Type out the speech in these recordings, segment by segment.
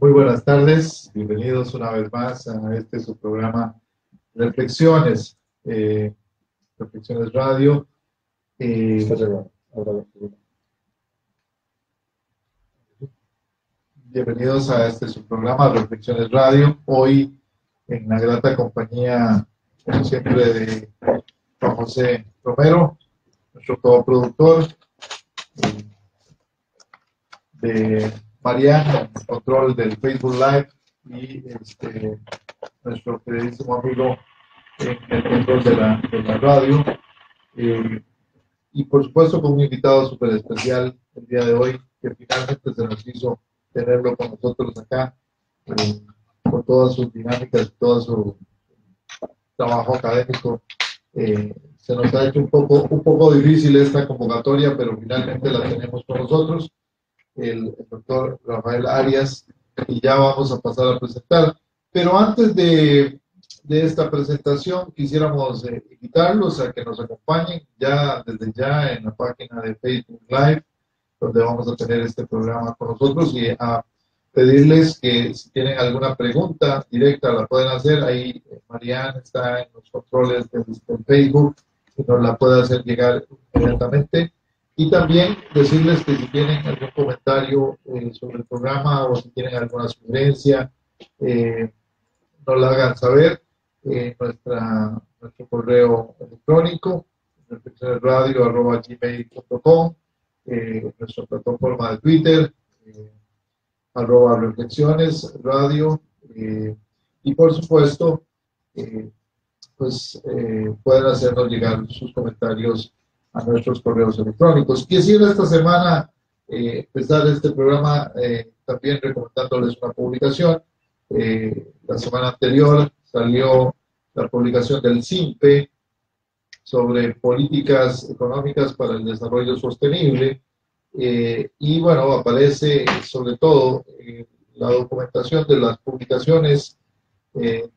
Muy buenas tardes, bienvenidos una vez más a su programa Reflexiones, Reflexiones Radio. Bienvenidos a su programa Reflexiones Radio. Hoy en la grata compañía, como siempre, de Juan José Romero, nuestro coproductor, de Mariana, en control del Facebook Live, y nuestro queridísimo amigo en el control de la radio, y por supuesto con un invitado súper especial el día de hoy, que finalmente se nos hizo tenerlo con nosotros acá, con todas sus dinámicas, todo su trabajo académico. Se nos ha hecho un poco difícil esta convocatoria, pero finalmente la tenemos con nosotros, el doctor Rafael Arias, y ya vamos a pasar a presentar. Pero antes de esta presentación, quisiéramos invitarlos a que nos acompañen desde ya en la página de Facebook Live, donde vamos a tener este programa con nosotros, y a pedirles que si tienen alguna pregunta directa la pueden hacer. Ahí Mariana está en los controles del Facebook y nos la puede hacer llegar inmediatamente. Y también decirles que si tienen algún comentario sobre el programa, o si tienen alguna sugerencia, nos la hagan saber. Nuestro correo electrónico, reflexionesradio@gmail.com, nuestra plataforma de Twitter, @reflexionesradio, y por supuesto, pueden hacernos llegar sus comentarios a nuestros correos electrónicos. Quisiera esta semana empezar este programa también recomendándoles una publicación. La semana anterior salió la publicación del CIMPE sobre políticas económicas para el desarrollo sostenible, y bueno, aparece sobre todo la documentación de las publicaciones de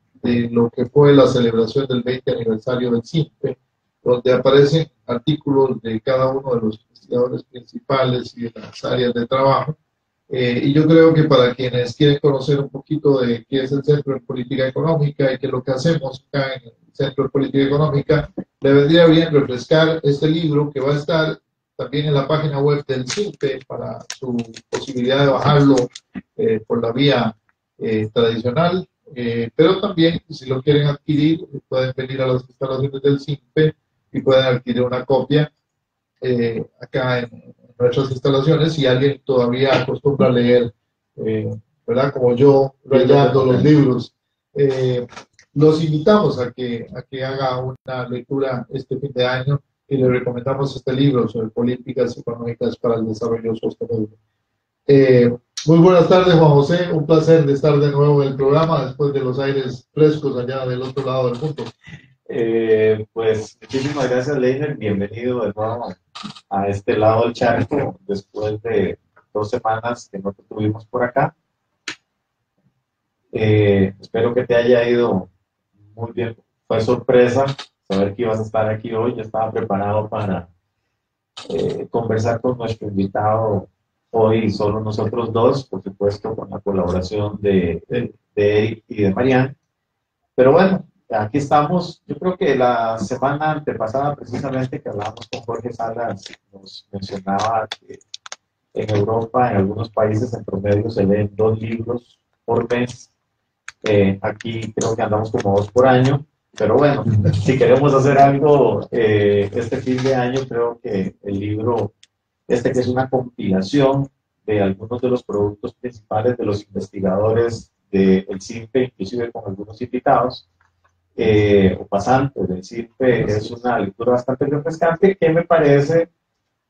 lo que fue la celebración del 20 aniversario del CIMPE, donde aparecen artículos de cada uno de los investigadores principales y de las áreas de trabajo. Y yo creo que para quienes quieren conocer un poquito de qué es el Centro de Política Económica y qué es lo que hacemos acá en el Centro de Política Económica, le vendría bien refrescar este libro, que va a estar también en la página web del CIMPE para su posibilidad de bajarlo por la vía tradicional. Pero también, si lo quieren adquirir, pueden venir a las instalaciones del CIMPE y pueden adquirir una copia acá en nuestras instalaciones. Si alguien todavía acostumbra a leer, ¿verdad? Como yo, rayando los libros, los invitamos a que haga una lectura este fin de año, y le recomendamos este libro sobre políticas económicas para el desarrollo sostenible. Muy buenas tardes, Juan José. Un placer de estar de nuevo en el programa después de los aires frescos allá del otro lado del mundo. Pues muchísimas gracias, Leiner. Bienvenido de nuevo a este lado del charco después de 2 semanas que no te tuvimos por acá. Espero que te haya ido muy bien. Fue sorpresa saber que ibas a estar aquí hoy. Yo estaba preparado para conversar con nuestro invitado hoy, solo nosotros dos, por supuesto con la colaboración de Eric y de Marianne. Pero bueno, aquí estamos. Yo creo que la semana antepasada, precisamente, que hablábamos con Jorge Salas, nos mencionaba que en Europa, en algunos países, en promedio se leen 2 libros por mes. Aquí creo que andamos como 2 por año. Pero bueno, si queremos hacer algo este fin de año, creo que el libro, que es una compilación de algunos de los productos principales de los investigadores del CIMPE, inclusive con algunos invitados, o pasantes del CIMPE, es una lectura bastante refrescante que me parece,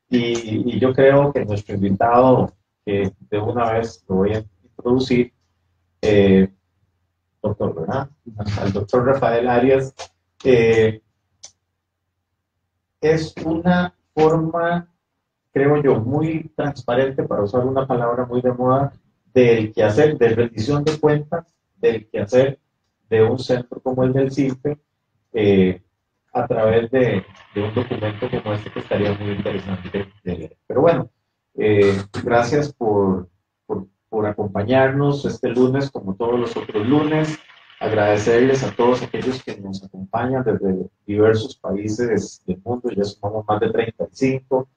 y yo creo que nuestro invitado, que de una vez lo voy a introducir, doctor, ¿verdad? Al doctor Rafael Arias, es una forma, creo yo, muy transparente, para usar una palabra muy de moda, del quehacer, de rendición de cuentas, del quehacer de un centro como el del CIMPE, a través de un documento como este, que estaría muy interesante de leer. Pero bueno, gracias por por acompañarnos este lunes, como todos los otros lunes. Agradecerles a todos aquellos que nos acompañan desde diversos países del mundo, ya sumamos más de 35.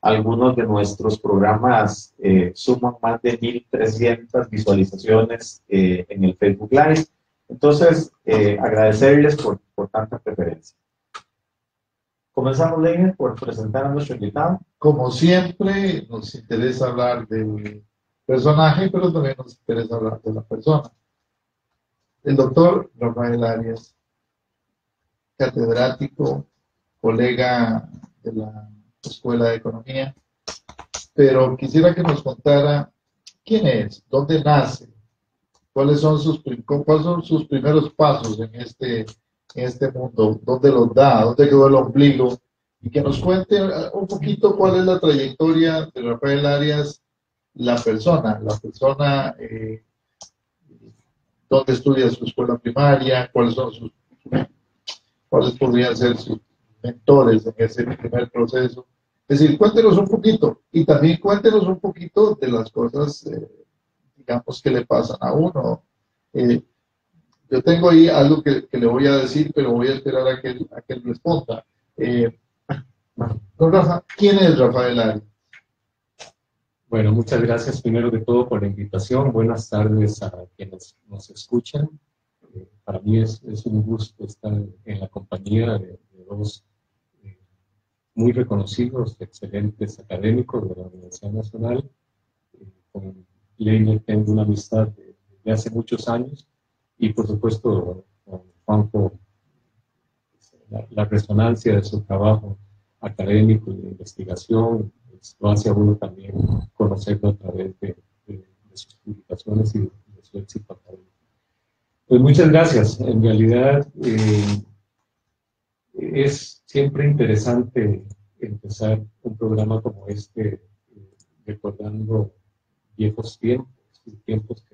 Algunos de nuestros programas suman más de 1.300 visualizaciones en el Facebook Live. Entonces, agradecerles por tanta preferencia. Comenzamos, Leiner, por presentar a nuestro invitado. Como siempre, nos interesa hablar del personaje, pero también nos interesa hablar de la persona. El doctor Rafael Arias, catedrático, colega de la Escuela de Economía, pero quisiera que nos contara quién es, dónde nace, cuáles son sus primeros pasos en este mundo, dónde los da, dónde quedó el ombligo, y que nos cuente un poquito cuál es la trayectoria de Rafael Arias, la persona, dónde estudia su escuela primaria, cuáles podrían ser sus mentores en ese primer proceso. Es decir, cuéntenos un poquito, y también cuéntenos un poquito de las cosas, digamos, que le pasan a uno. Yo tengo ahí algo que le voy a decir, pero voy a esperar a que él responda. Don Rafa, ¿quién es Rafael Arias? Bueno, muchas gracias primero de todo por la invitación. Buenas tardes a quienes nos escuchan. Para mí es un gusto estar en la compañía de dos muy reconocidos, excelentes académicos de la Universidad Nacional. Con Leiner tengo una amistad de hace muchos años y por supuesto con Juanjo, la resonancia de su trabajo académico y de investigación lo hace a uno también conocerlo a través de sus publicaciones y de su éxito académico. Pues muchas gracias. En realidad es siempre interesante empezar un programa como este recordando viejos tiempos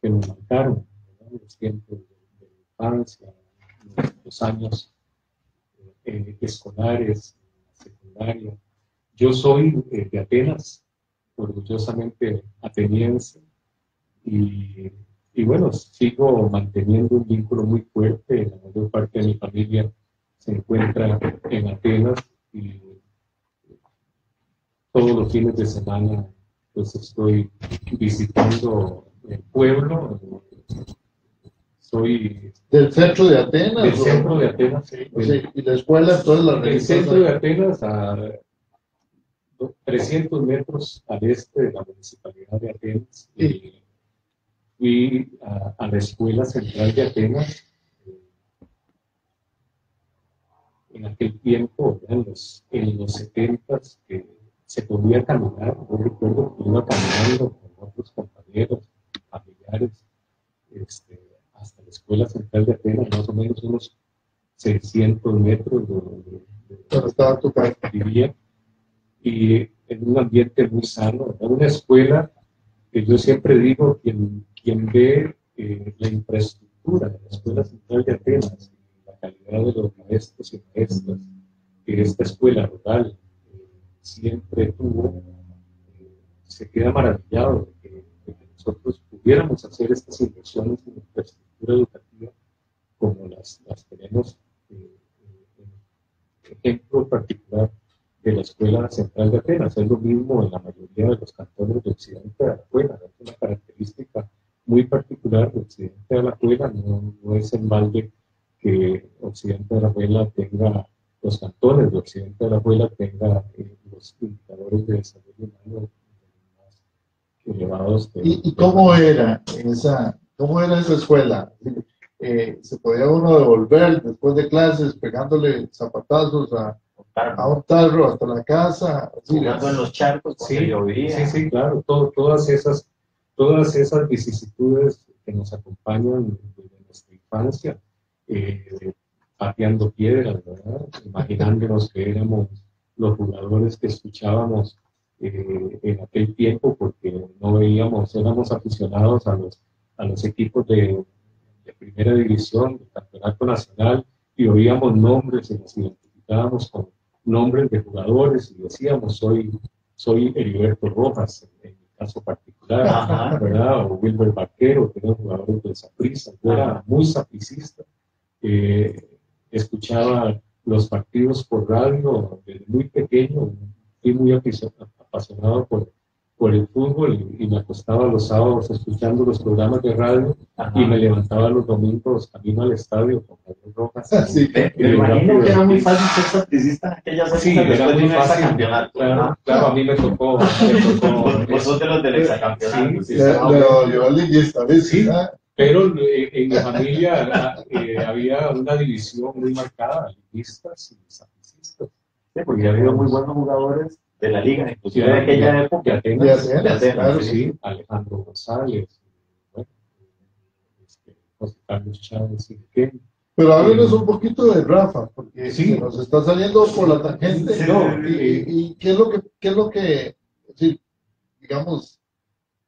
que nos marcaron, ¿verdad? Los tiempos de la infancia, los años escolares, secundaria. Yo soy de Atenas, orgullosamente ateniense, y bueno, sigo manteniendo un vínculo muy fuerte. La mayor parte de mi familia se encuentra en Atenas y todos los fines de semana pues estoy visitando el pueblo. Soy ¿Del centro de Atenas? Del centro de Atenas, sí. ¿Y la escuela, todas las El centro de Atenas, a 300 metros al este de la municipalidad de Atenas. Sí. Fui a la escuela central de Atenas. En aquel tiempo, en los 70s, que se podía caminar. Yo recuerdo que iba caminando con otros compañeros, familiares, hasta la escuela central de Atenas, más o menos unos 600 metros de donde estaba tu casa. Vivía, y en un ambiente muy sano, ¿verdad? Una escuela que yo siempre digo, quien ve la infraestructura de la escuela central de Atenas, la calidad de los maestros y maestras que esta escuela rural siempre tuvo, se queda maravillado de que nosotros pudiéramos hacer estas inversiones en infraestructura educativa como las tenemos. Ejemplo particular de la Escuela Central de Atenas, es lo mismo en la mayoría de los cantones de Occidente de Alajuela. Es una característica muy particular de Occidente de Alajuela. No es en balde que Occidente de Alajuela tenga, los cantones de Occidente de Alajuela tenga los indicadores de desarrollo humano más elevados. ¿Y cómo era esa escuela? ¿Se podía uno devolver después de clases pegándole zapatazos a un tarro hasta la casa? Jugando en los charcos cuando llovía. Sí, claro. Todas esas vicisitudes que nos acompañan desde nuestra infancia, pateando piedras, ¿verdad? Imaginándonos que éramos los jugadores que escuchábamos en aquel tiempo, porque no veíamos, éramos aficionados a los equipos de primera división, del campeonato nacional, y oíamos nombres y nos identificábamos con nombres de jugadores y decíamos, soy Heriberto Rojas, en mi caso particular, ¿verdad? O Wilber Vaquero, que eran jugadores de Saprissa. Yo era muy sapricista. Escuchaba los partidos por radio desde muy pequeño. Fui muy apasionado por el fútbol y me acostaba los sábados escuchando los programas de radio y me levantaba los domingos camino al estadio con Gabriel Rojas. Sí, me imagino que era muy fácil ser sapricista en aquellas épocas. Sí, era muy fácil. Campeonato. Claro, a mí me tocó. Vosotros del exacampeonato. Sí, yo al liguista, ¿ves? Sí, pero en mi familia había una división muy marcada, liguistas y sapricistas. Sí, porque ha habido muy buenos jugadores de la liga, inclusive de aquella época. De Atenas, claro, sí. Alejandro González, bueno, José Carlos Chávez y Ken. Pero háblenos un poquito de Rafa, porque sí, nos está saliendo por la tangente. Sí, no, y qué es lo que sí, digamos,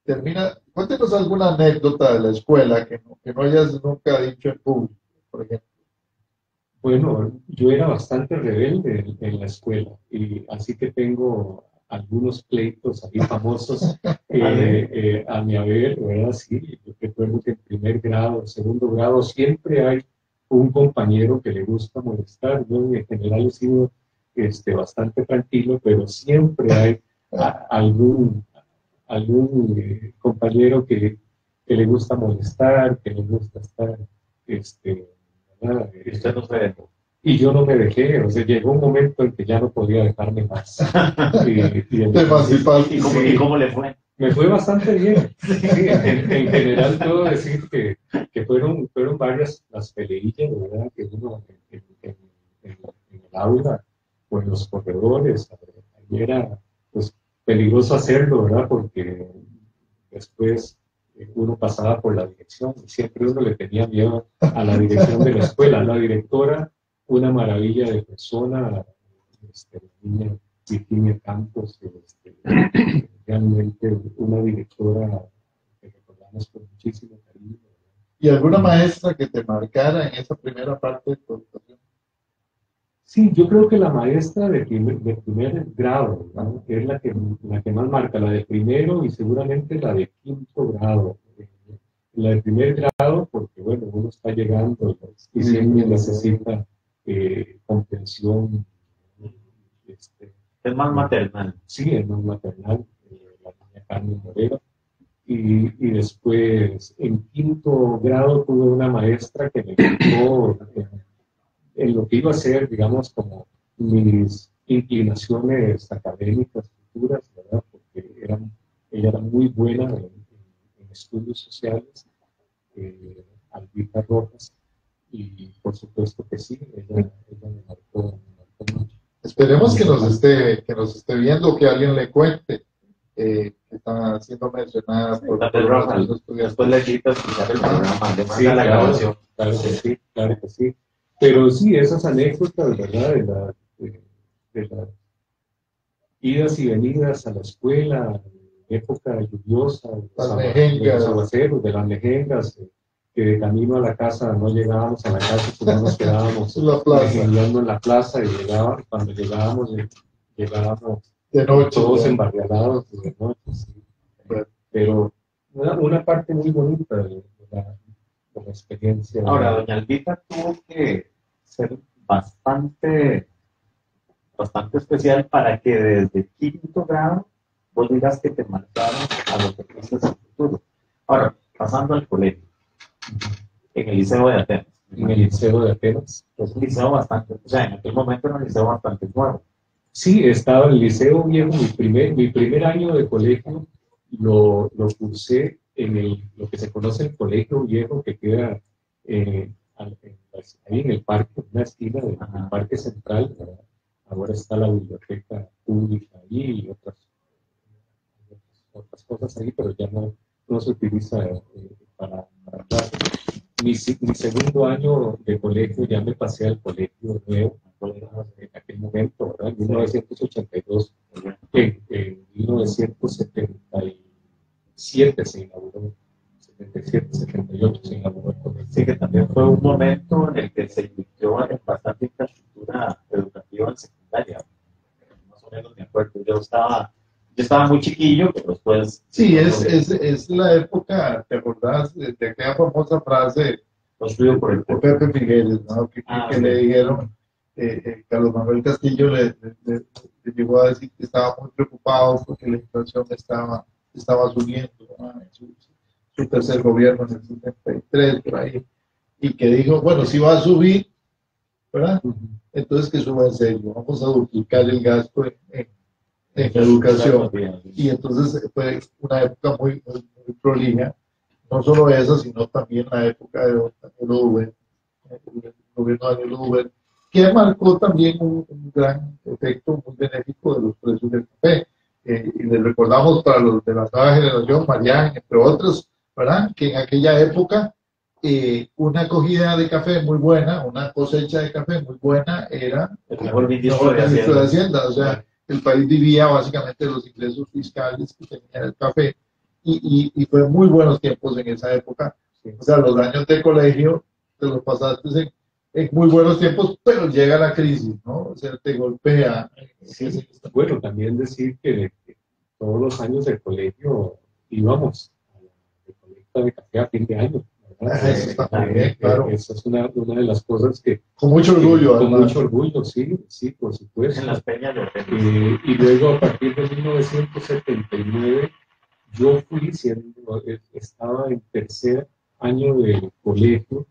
termina. Cuéntenos alguna anécdota de la escuela que no hayas nunca dicho en público, por ejemplo. Bueno, yo era bastante rebelde en la escuela, y así que tengo algunos pleitos ahí famosos a mi haber, ¿verdad? Sí, yo recuerdo que en primer grado, segundo grado, siempre hay un compañero que le gusta molestar. Yo en general he sido bastante tranquilo, pero siempre hay algún compañero que le gusta molestar, que le gusta estar, ¿verdad? Y usted no se dejó. Y yo no me dejé, o sea, llegó un momento en que ya no podía dejarme más. ¿Y cómo le fue? Me fue bastante bien. Sí, en general puedo decir que fueron varias las peleillas, ¿verdad? Que uno en el aula o en los corredores, ahí era pues peligroso hacerlo, ¿verdad? Porque después uno pasaba por la dirección y siempre uno le tenía miedo a la dirección de la escuela. La directora, una maravilla de persona, la niña Virginia Campos, realmente una directora que recordamos con muchísimo cariño. ¿Y alguna maestra que te marcara en esa primera parte de tu educación? Sí, yo creo que la maestra de primer grado, ¿no? Es la que más marca, la de primero y seguramente la de quinto grado. La de primer grado, porque bueno, uno está llegando y siempre necesita comprensión. Es más maternal. Sí, es más maternal, la niña Carmen Moreno. Y después, en quinto grado, tuve una maestra que me gustó en lo que iba a ser, digamos, como mis inclinaciones académicas futuras, ¿verdad? Porque ella era muy buena en estudios sociales, Albita Rojas, y por supuesto que sí, ella me marcó mucho. Esperemos que nos esté viendo, que alguien le cuente que está siendo mencionada por los estudiantes. Después le quita escuchar el programa, le manda la grabación. Claro que sí. Pero sí, esas anécdotas, ¿verdad? De las idas y venidas a la escuela, época lluviosa, de los aguaceros, de las mejengas, que de camino a la casa no llegábamos a la casa, sino nos quedábamos mejengueando en la plaza, y cuando llegábamos de noche, todos embarrialados de noche. Sí. Pero una parte muy bonita de la experiencia. Ahora, doña Albita tuvo que ser bastante especial para que desde quinto grado vos digas que te marcaron a lo que fuiste en el futuro. Ahora, pasando al colegio, en el Liceo de Atenas. En el Liceo de Atenas. Es un liceo bastante, o sea, en aquel momento era un liceo bastante nuevo. Sí, estaba en el Liceo Viejo. Mi primer año de colegio lo cursé en lo que se conoce el Colegio Viejo, que queda ahí en el parque, en una esquina del Parque Central, ¿verdad? Ahora está la biblioteca pública ahí y otras cosas ahí, pero ya no se utiliza para clases. Mi segundo año de colegio ya me pasé al colegio nuevo, en aquel momento, ¿verdad? En 1982, en 1977 se inauguró, 77, 78 se inauguró el colegio. Sí, que también fue un momento en el que se invirtió en bastante infraestructura educativa en secundaria. Más o menos me acuerdo, yo estaba muy chiquillo, pero después después... Sí, es la época, ¿te acordás de aquella famosa frase construido por el de Pepe Migueles, ¿no? Que sí. le dijeron, Carlos Manuel Castillo le llegó a decir que estaba muy preocupado porque la inflación estaba subiendo, ¿no? En su tercer gobierno en el 73, por ahí, y que dijo, bueno, si va a subir, ¿verdad? Entonces que suba en serio, vamos a duplicar el gasto en educación. Y entonces fue una época muy prolija, no solo esa, sino también la época de Daniel Oduber, el gobierno de Daniel Oduber, que marcó también un gran efecto muy benéfico de los precios del café. Y les recordamos para los de la nueva generación, Marián, entre otros, ¿verdad? Que en aquella época una cogida de café muy buena, una cosecha de café muy buena era el mejor ministro de Hacienda. O sea, el país vivía básicamente de los ingresos fiscales que tenía el café y fue muy buenos tiempos en esa época. O sea, los años de colegio te los pasaste en muy buenos tiempos, pero llega la crisis, ¿no? O sea, te golpea. Sí. Bueno, también decir que todos los años del colegio íbamos a la recolecta de café a fin de año. Eso está también, claro. Esa es una de las cosas que... Con mucho orgullo, con mucho orgullo, sí, por supuesto. En las peñas y luego, a partir de 1979, yo estaba en tercer año del colegio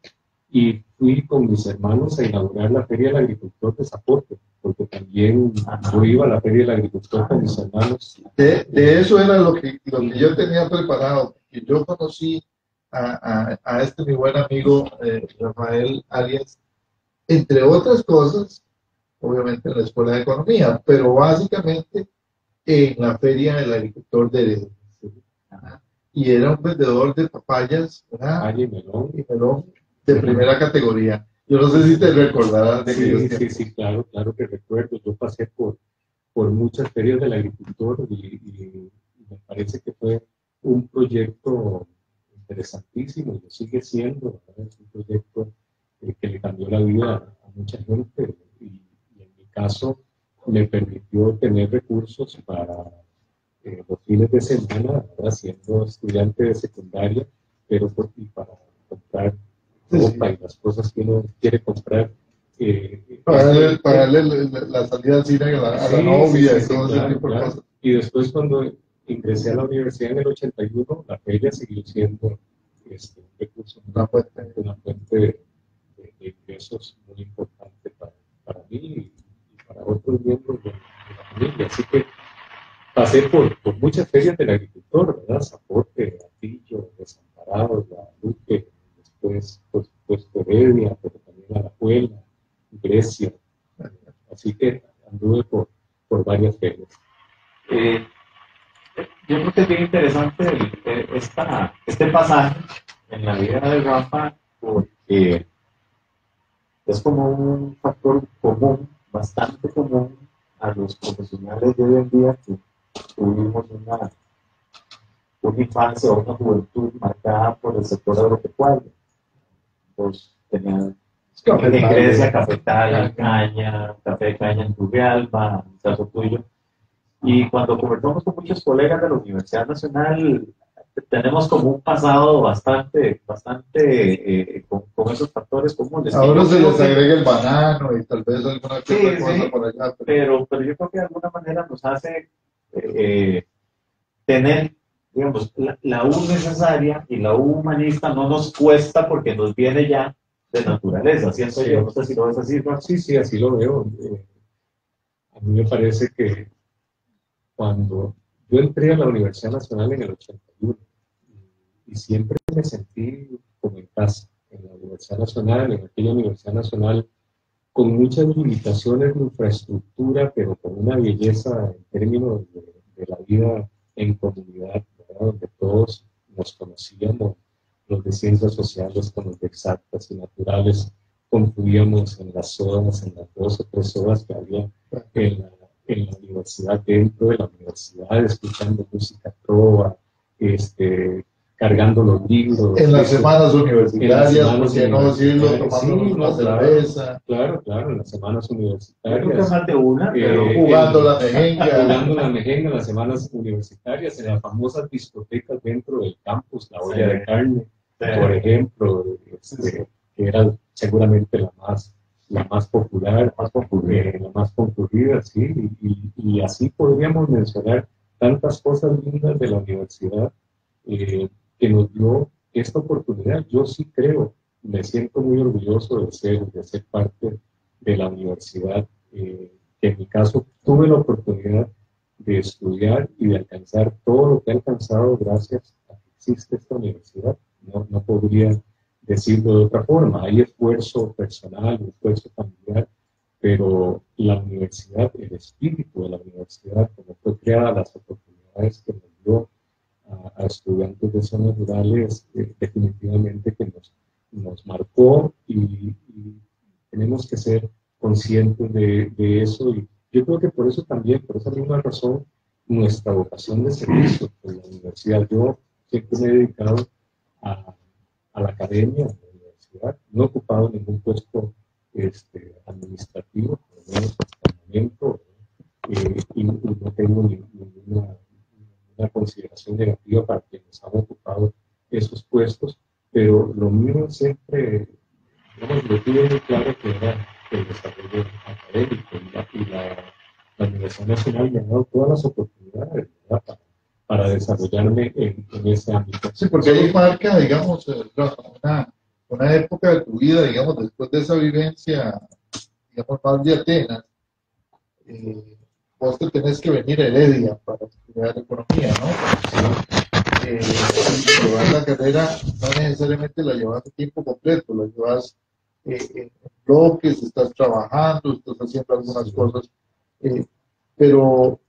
y fui con mis hermanos a inaugurar la Feria del Agricultor de Zapote, porque también yo iba a la Feria del Agricultor con mis hermanos. De eso era lo que yo tenía preparado, que yo conocí a mi buen amigo Rafael Arias, entre otras cosas, obviamente en la Escuela de Economía, pero básicamente en la Feria del Agricultor de Heredia. Y era un vendedor de papayas, Papaya y melón de primera categoría. Yo no sé si te recordarás de aquellos sí, claro que recuerdo. Yo pasé por muchas ferias del agricultor y me parece que fue un proyecto interesantísimo, y lo sigue siendo, ¿verdad? Es un proyecto que le cambió la vida a mucha gente y en mi caso me permitió tener recursos para los fines de semana, ¿verdad? Siendo estudiante de secundaria, pero para comprar ropa y las cosas que uno quiere comprar. Pagarle la salida al cine a la novia y todo ese tipo de cosas. Y después cuando ingresé a la universidad en el 81, la feria siguió siendo un recurso, una fuente de ingresos muy importante para mí y para otros miembros de la familia. Así que pasé por muchas ferias del agricultor, ¿verdad? Zapote, Atillo, Desamparados, Guadalupe, después, por supuesto, Heredia, pero también Alajuela, Grecia. Así que anduve por varias ferias. Yo creo que es bien interesante este pasaje en la vida de Rafa, porque es como un factor común, bastante común a los profesionales de hoy en día que tuvimos una infancia o una juventud marcada por el sector agropecuario. Pues tenían en Grecia cafetal, caña, café de caña en Turrialba, en el caso tuyo. Y cuando conversamos con muchos colegas de la Universidad Nacional, tenemos como un pasado bastante con esos factores comunes. Ahora se les agrega el banano y tal vez alguna otra cosa por allá. Pero yo creo que de alguna manera nos hace tener, digamos, la U necesaria y la U humanista no nos cuesta porque nos viene ya de naturaleza, ¿cierto? Yo no sé si lo ves así, ¿no? Sí, así lo veo. A mí me parece que cuando yo entré a la Universidad Nacional en el 81 y siempre me sentí como en casa, en la Universidad Nacional, en aquella Universidad Nacional, con muchas limitaciones de infraestructura, pero con una belleza en términos de la vida en comunidad, ¿verdad? Donde todos nos conocíamos, los de ciencias sociales con los de exactas y naturales, confluíamos en las zonas, en las 2 o 3 horas que había en la universidad, dentro de la universidad, escuchando música trova, cargando los libros. En las semanas universitarias, semanas ¿por qué no decirlo? Tomando sí, una claro, cerveza. claro, en las semanas Yo nunca universitarias. más de una, pero Jugando la mejenga. Jugando la mejenga en las semanas universitarias, en las famosas discotecas dentro del campus, la olla de carne, por ejemplo, que era seguramente la más popular, la más concurrida, sí, y así podríamos mencionar tantas cosas lindas de la universidad que nos dio esta oportunidad. Yo sí creo, me siento muy orgulloso de ser parte de la universidad, que en mi caso tuve la oportunidad de estudiar y de alcanzar todo lo que he alcanzado gracias a que existe esta universidad. No podría decirlo de otra forma. Hay esfuerzo personal, esfuerzo familiar, pero la universidad, el espíritu de la universidad, como fue creada, las oportunidades que nos dio a estudiantes de zonas rurales, definitivamente que nos marcó y tenemos que ser conscientes de eso. Y yo creo que por eso también, por esa misma razón, nuestra vocación de servicio por la universidad. Yo siempre me he dedicado a la academia, a la universidad, no he ocupado ningún puesto administrativo, por lo menos hasta el momento, y no tengo ninguna consideración negativa para quienes han ocupado esos puestos, pero lo mío siempre, digamos, lo tuve muy claro que era el desarrollo académico y la Universidad Nacional me ha dado todas las oportunidades, ¿verdad? Para desarrollarme en ese ámbito. Sí, porque ahí marca, digamos, una época de tu vida, digamos, después de esa vivencia, digamos, más de Atenas, vos te tenés que venir a Heredia para estudiar economía, ¿no? Y llevar la carrera no necesariamente la llevas a tiempo completo, la llevas en bloques, estás trabajando, estás haciendo algunas cosas, pero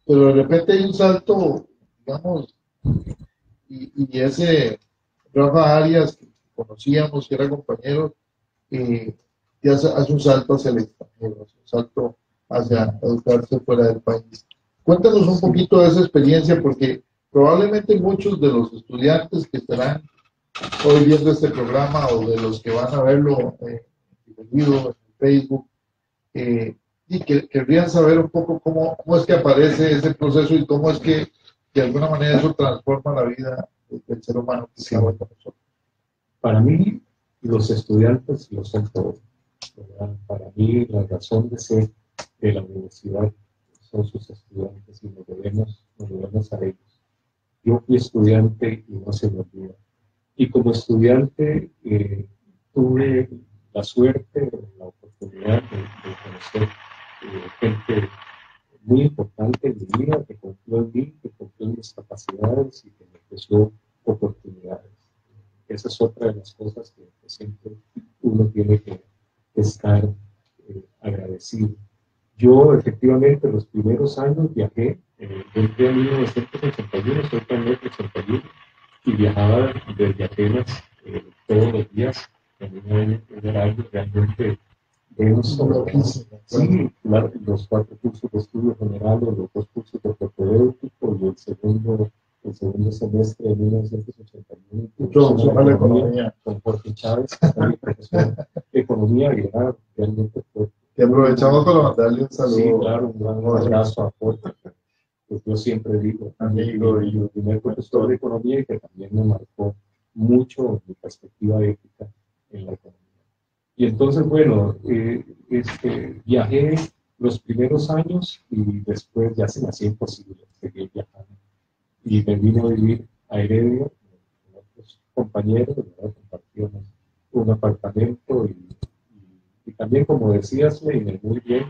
de repente hay un salto, digamos, y ese Rafa Arias, que conocíamos, que era compañero, y hace un salto hacia el extranjero, hace un salto hacia educarse fuera del país. Cuéntanos un poquito de esa experiencia, porque probablemente muchos de los estudiantes que estarán hoy viendo este programa o de los que van a verlo difundido en Facebook, y que querrían saber un poco cómo es que aparece ese proceso y cómo es que de alguna manera eso transforma la vida del ser humano que está con nosotros. Para mí, los estudiantes lo son todo, ¿verdad? Para mí, la razón de ser de la universidad son sus estudiantes y nos debemos a ellos. Yo fui estudiante y no se me olvida. Y como estudiante tuve la suerte, la oportunidad de conocer gente muy importante en mi vida, que confió en mí, que confió en mis capacidades y que me ofreció oportunidades. Esa es otra de las cosas que siempre uno tiene que estar agradecido. Yo efectivamente los primeros años viajé, entré en 1981, soy también 81, y viajaba desde Atenas todos los días en un horario realmente denso. Sí, los 4 cursos de estudio generales, los 2 cursos de propedéutico y el segundo semestre de 1981. Introducción a la economía. Con Jorge Chávez, que era mi profesor de economía, y era realmente fuerte. Que aprovechamos para mandarle un saludo. Sí, claro, un gran abrazo a Jorge. Pues yo siempre digo, amigo y mi primer profesor de economía, y que también me marcó mucho mi perspectiva ética en la economía. Y entonces, bueno, viajé los primeros años y después ya se me hacía imposible seguir viajando. Y me vine a vivir a Heredia con otros compañeros, ¿verdad? Compartíamos un apartamento y también, como decías, Leiner, muy bien,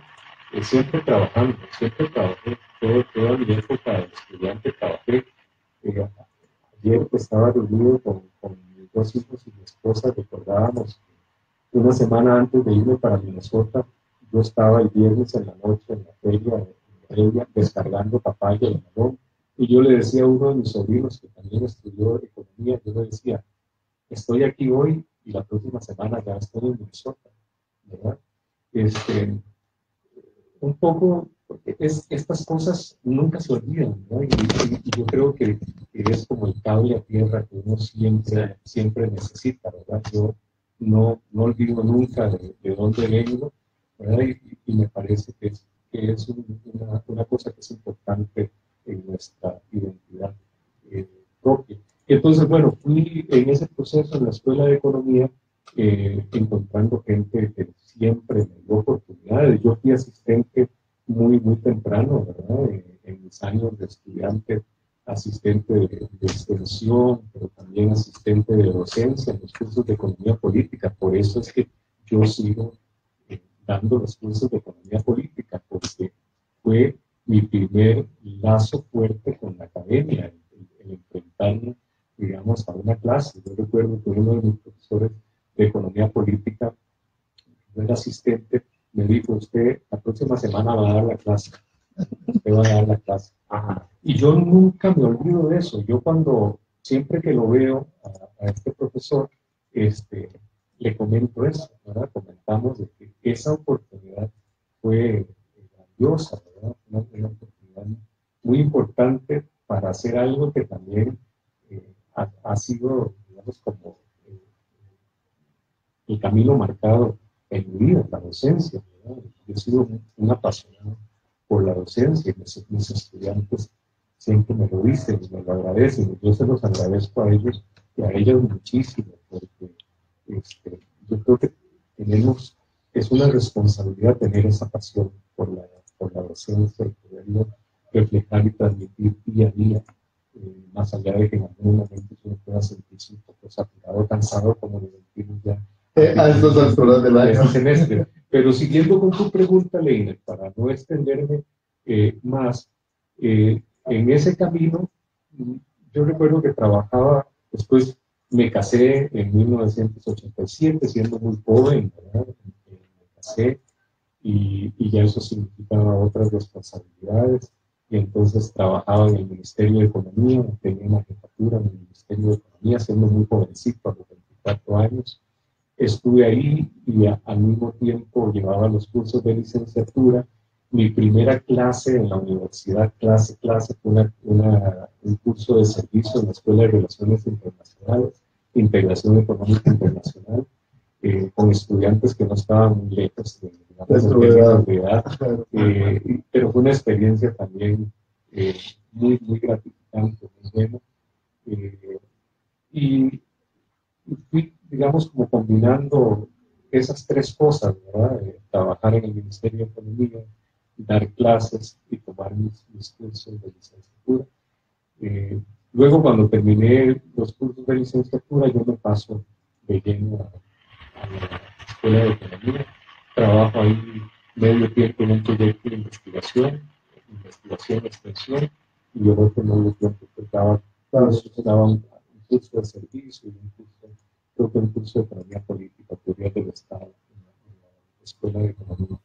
siempre trabajando, siempre trabajé, toda mi época de estudiante trabajé. Ayer estaba reunido con mis 2 hijos y mi esposa, recordábamos que una semana antes de irme para Minnesota, yo estaba el viernes en la noche en la feria en Heredia descargando papaya y melón, y yo le decía a uno de mis sobrinos que también estudió economía, yo le decía, estoy aquí hoy y la próxima semana ya estoy en Minnesota, ¿verdad? un poco, estas cosas nunca se olvidan, ¿no? Y yo creo que es como el cable a tierra que uno siempre necesita, ¿verdad? Yo no olvido nunca de dónde vengo, ¿verdad? Y me parece que es una cosa que es importante en nuestra identidad propia. Entonces, bueno, fui en ese proceso en la Escuela de Economía encontrando gente que siempre me dio oportunidades. Yo fui asistente muy temprano, ¿verdad? En mis años de estudiante, asistente de extensión, pero también asistente de docencia en los cursos de economía política. Por eso es que yo sigo dando los cursos de economía política, porque fue mi primer lazo fuerte con la academia, el enfrentarme, digamos, a una clase. Yo recuerdo que uno de mis profesores de economía política, el asistente, me dijo: usted la próxima semana va a dar la clase, usted va a dar la clase. Ajá. Y yo nunca me olvido de eso. Yo siempre que lo veo a este profesor, le comento eso, ¿verdad? Comentamos de que esa oportunidad fue grandiosa, ¿verdad? Una oportunidad muy importante para hacer algo que también ha sido, digamos, como el camino marcado en mi vida, la docencia, ¿verdad? Yo he sido un apasionado por la docencia y mis estudiantes siempre me lo dicen y me lo agradecen. Yo se los agradezco a ellos y a ellas muchísimo, porque yo creo que es una responsabilidad tener esa pasión por la docencia y poderlo reflejar y transmitir día a día, más allá de que en algún momento uno pueda sentirse un poco saturado, cansado, como lo sentimos ya a estas alturas del año. Semestre. Pero siguiendo con tu pregunta, Leiner, para no extenderme más, en ese camino, yo recuerdo que trabajaba, después me casé en 1987, siendo muy joven, ¿verdad? Me casé y ya eso significaba otras responsabilidades. Y entonces trabajaba en el Ministerio de Economía, tenía una jefatura en el Ministerio de Economía, siendo muy jovencito, a los 24 años. Estuve ahí y al mismo tiempo llevaba los cursos de licenciatura. Mi primera clase en la universidad, clase, fue un curso de servicio en la Escuela de Relaciones Internacionales, Integración Económica Internacional, con estudiantes que no estaban muy lejos de la edad, pero fue una experiencia también muy gratificante, muy buena. Y fui, digamos, como combinando esas tres cosas, ¿verdad? Trabajar en el Ministerio de Economía, dar clases y tomar mis cursos de licenciatura. Luego, cuando terminé los cursos de licenciatura, yo me paso de lleno a la Escuela de Economía. Trabajo ahí medio tiempo en un proyecto de investigación, extensión, y yo otro medio tiempo que daba un curso de servicio y creo que un curso de economía política, teoría del Estado, en la Escuela de Economía.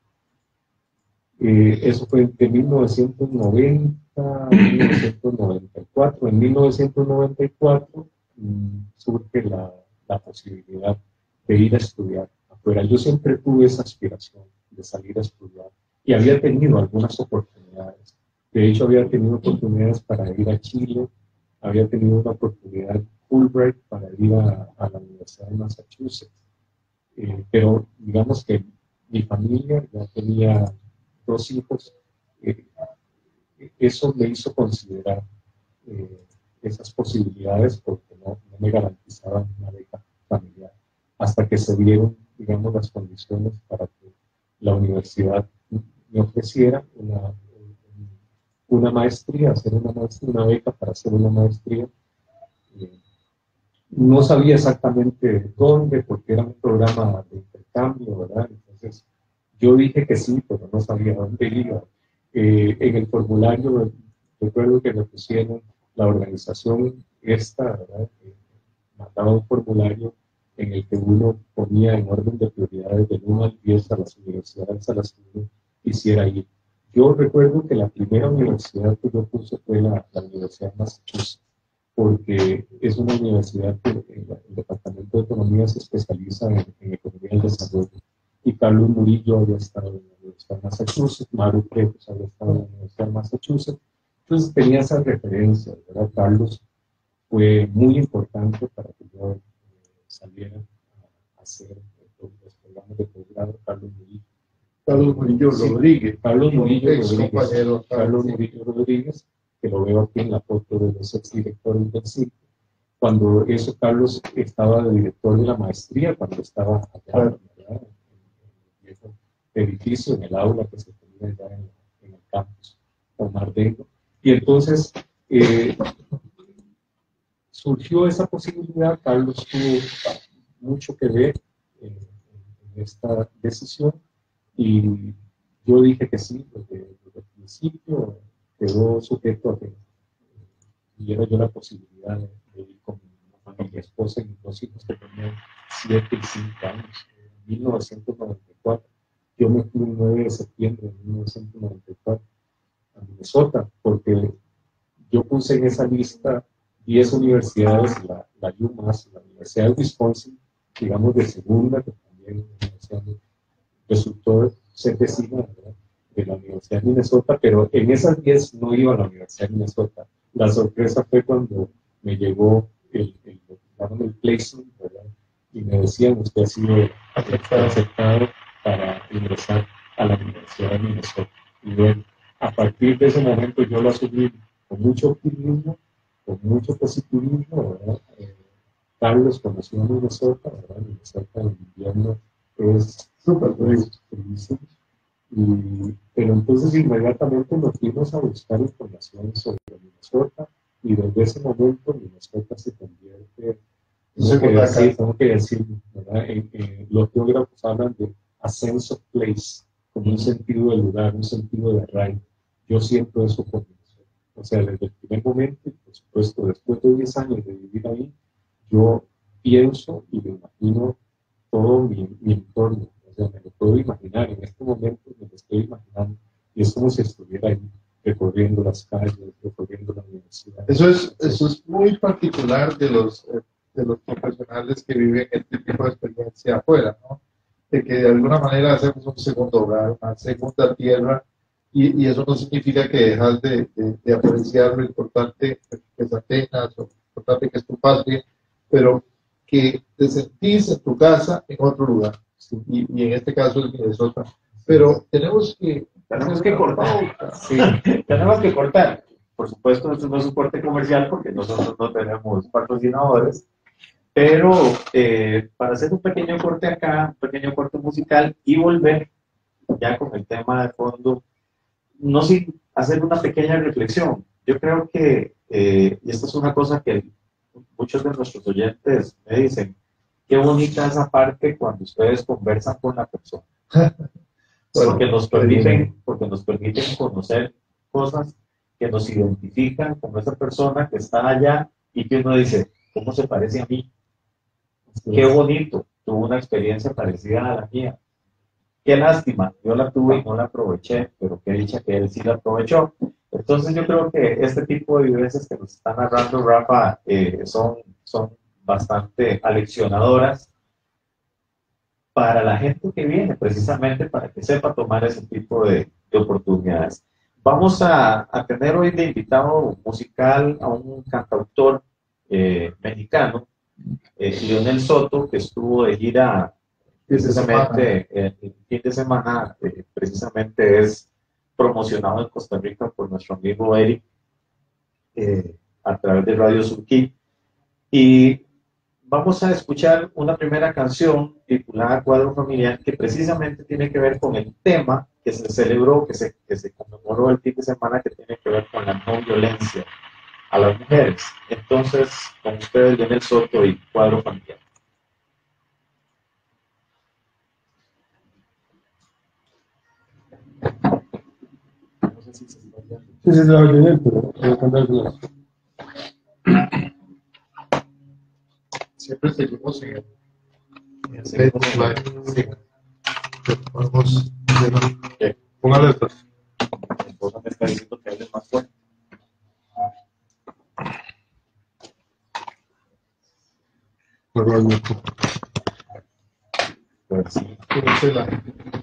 Eso fue de 1990 a 1994. En 1994 surge la posibilidad de ir a estudiar afuera. Yo siempre tuve esa aspiración de salir a estudiar y había tenido algunas oportunidades. De hecho, había tenido oportunidades para ir a Chile, había tenido una oportunidad Fulbright para ir a la Universidad de Massachusetts. Pero digamos que mi familia ya tenía 2 hijos. Eso me hizo considerar esas posibilidades porque no me garantizaban una beca familiar. Hasta que se dieron, digamos, las condiciones para que la universidad me ofreciera una maestría, una beca para hacer una maestría. No sabía exactamente dónde, porque era un programa de intercambio, ¿verdad? Entonces, yo dije que sí, pero no sabía dónde iba. En el formulario, recuerdo que me pusieron la organización ¿verdad? Mandaba un formulario en el que uno ponía en orden de prioridades del 1 al 10 a las universidades a las que uno quisiera ir. Yo recuerdo que la primera universidad que yo puse fue la Universidad de Massachusetts, porque es una universidad que el Departamento de Economía se especializa en economía del desarrollo. Y Carlos Murillo había estado en la Universidad Universidad de Massachusetts, Maru Pretos había estado en la Universidad de Massachusetts. Entonces tenía esas referencias, ¿verdad? Carlos fue muy importante para que yo saliera a hacer los programas de posgrado. Carlos Murillo Rodríguez. Carlos Murillo Compañero, Carlos Murillo Rodríguez, que lo veo aquí en la foto de los exdirectores del CIC. Cuando eso, Carlos estaba de director de la maestría, cuando estaba allá, ¿verdad? En el viejo edificio, en el aula que se tenía ya en el campus Omar Dengo. Y entonces surgió esa posibilidad. Carlos tuvo mucho que ver en esta decisión y yo dije que sí, desde el principio quedó sujeto a que tuviera yo la posibilidad de ir con mi esposa y mis dos hijos que tenían 7 y 5 años. En 1994, yo me fui el 9 de septiembre de 1994 a Minnesota, porque yo puse en esa lista 10 universidades, la UMass, la Universidad de Wisconsin, digamos de segunda, que también resultó ser vecina de la Universidad de Minnesota, pero en esas 10 no iba a la Universidad de Minnesota. La sorpresa fue cuando me llegó el placement, ¿verdad? Y me decían, usted ha sido aceptado para ingresar a la Universidad de Minnesota. Y bueno, a partir de ese momento yo lo asumí con mucho optimismo, con mucho positivismo, ¿verdad? Carlos conoció a Minnesota, ¿verdad? Minnesota en invierno es súper frío. Pero entonces inmediatamente nos fuimos a buscar información sobre Minnesota y desde ese momento Minnesota se convierte, tengo que decir, ¿verdad? Los geógrafos hablan de a sense of place, como un sentido de lugar, un sentido de arraigo. Yo siento eso por Minnesota. O sea, desde el primer momento, y por supuesto, después de 10 años de vivir ahí, yo pienso y me imagino todo mi entorno. O sea, me lo puedo imaginar, en este momento me lo estoy imaginando, y es como si estuviera ahí, recorriendo las calles, recorriendo la universidad. Eso es muy particular de los profesionales que viven este tipo de experiencia afuera, ¿no? De que de alguna manera hacemos un segundo hogar, una segunda tierra, y eso no significa que dejas de apreciar lo importante que es Atenas, o lo importante que es tu patria, pero que te sentís en tu casa en otro lugar. Y en este caso es Minnesota. Pero tenemos que cortar. Sí, tenemos que cortar. Por supuesto, esto no es un corte comercial porque nosotros no tenemos patrocinadores, pero para hacer un pequeño corte acá, un pequeño corte musical y volver ya con el tema de fondo, no sin hacer una pequeña reflexión. Yo creo que, y esta es una cosa que muchos de nuestros oyentes me dicen, qué bonita esa parte cuando ustedes conversan con la persona. Porque nos permiten conocer cosas que nos identifican con esa persona que está allá y que uno dice, ¿cómo se parece a mí? Qué bonito, tuvo una experiencia parecida a la mía. Qué lástima, yo la tuve y no la aproveché, pero qué dicha que él sí la aprovechó. Entonces yo creo que este tipo de vivencias que nos está narrando Rafa son bastante aleccionadoras para la gente que viene, precisamente para que sepa tomar ese tipo de oportunidades. Vamos a tener hoy de invitado musical a un cantautor mexicano, Leonel Soto, que estuvo de gira precisamente el fin de semana, precisamente es promocionado en Costa Rica por nuestro amigo Eric a través de Radio Surquí. Y vamos a escuchar una primera canción titulada Cuadro Familiar, que precisamente tiene que ver con el tema que se celebró, que se conmemoró el fin de semana, que tiene que ver con la no violencia a las mujeres. Entonces, con ustedes, Leonel Soto y Cuadro Familiar. No sé si se está oyendo. Sí, se está oyendo, pero voy a cantar de las... Siempre seguimos en el Facebook Live. Sí. Vamos a póngale esto. Mi esposa me está diciendo que hable más fuerte. Pues sí.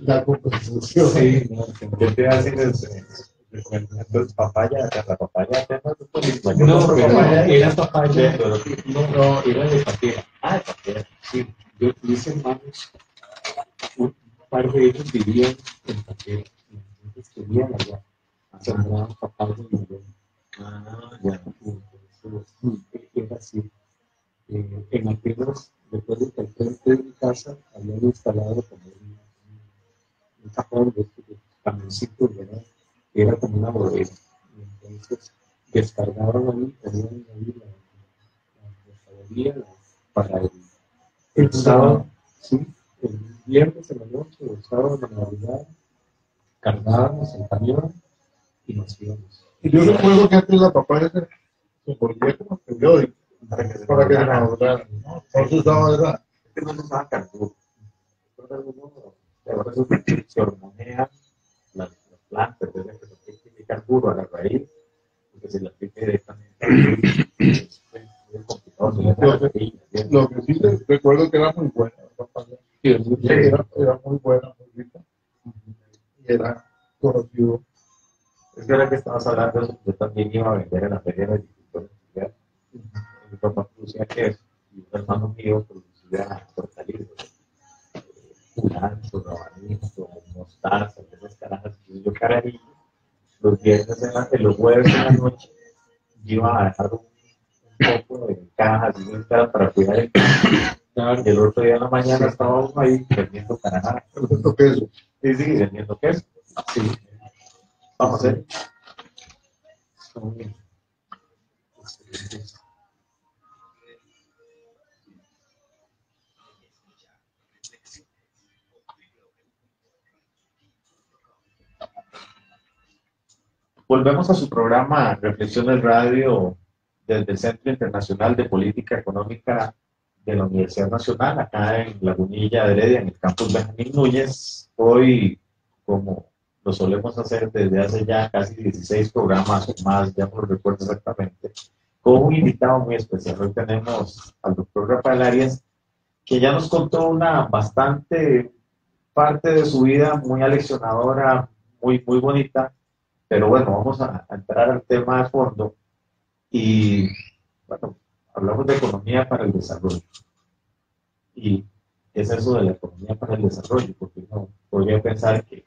la compensación. Sí, no, ¿Qué te hacen? Entonces, papaya, la papaya, no, pero papaya, era papaya, pero no, era de patera. ah, papaya. Sí, yo mis hermanos, un par de ellos vivían en patera, entonces tenían allá, sembraban papaya y melón. Ah, ya. Entonces, era así. En apenas, después de que al frente de mi casa habían instalado como un cajón de camioncitos, ¿verdad? Era como una bodega. Y entonces descargaban ahí, ponían ahí la mercadería para el sábado, sí, el viernes en la noche, o el sábado en la Navidad, cargábamos el camión y nos íbamos. Y yo recuerdo que antes la papaya se envolvía como periódico Para que se para que se maduraran. madurara, ¿no? No se usaba esa. Es que no se usaba carburo. Ahora se hormonean las plantas, desde que se aplique carburo a la raíz, porque se le aplique directamente a la raíz, es muy complicado. Se le da la raíz, Lo que sí recuerdo que era muy buena la papaya. Era muy buena, muy rica. Y era conocido. es que ahora que estabas hablando de eso, yo también iba a vender en la feria de agricultores industriales. Mi papá producía queso y un hermano mío producía hortalizas, culantro, rabanito, mostaza, esas carajas. Y yo carajillo, los viernes, los jueves en la noche, iba a dejar un poco de cajas y para cuidar el queso. Y el otro día en la mañana estábamos ahí vendiendo carajadas. Perfecto queso. Sí, sí, vendiendo queso. Sí, Vamos a ver. son excelentes. Volvemos a su programa Reflexiones Radio desde el Centro Internacional de Política Económica de la Universidad Nacional, acá en Lagunilla de Heredia, en el campus Benjamín Núñez. Hoy, como lo solemos hacer desde hace ya casi 16 programas o más, ya no lo recuerdo exactamente, con un invitado muy especial. Hoy tenemos al doctor Rafael Arias, que ya nos contó una bastante parte de su vida muy aleccionadora, muy bonita. Pero bueno, vamos a entrar al tema de fondo y, bueno, hablamos de economía para el desarrollo. ¿Y qué es eso de la economía para el desarrollo? Porque uno podría pensar que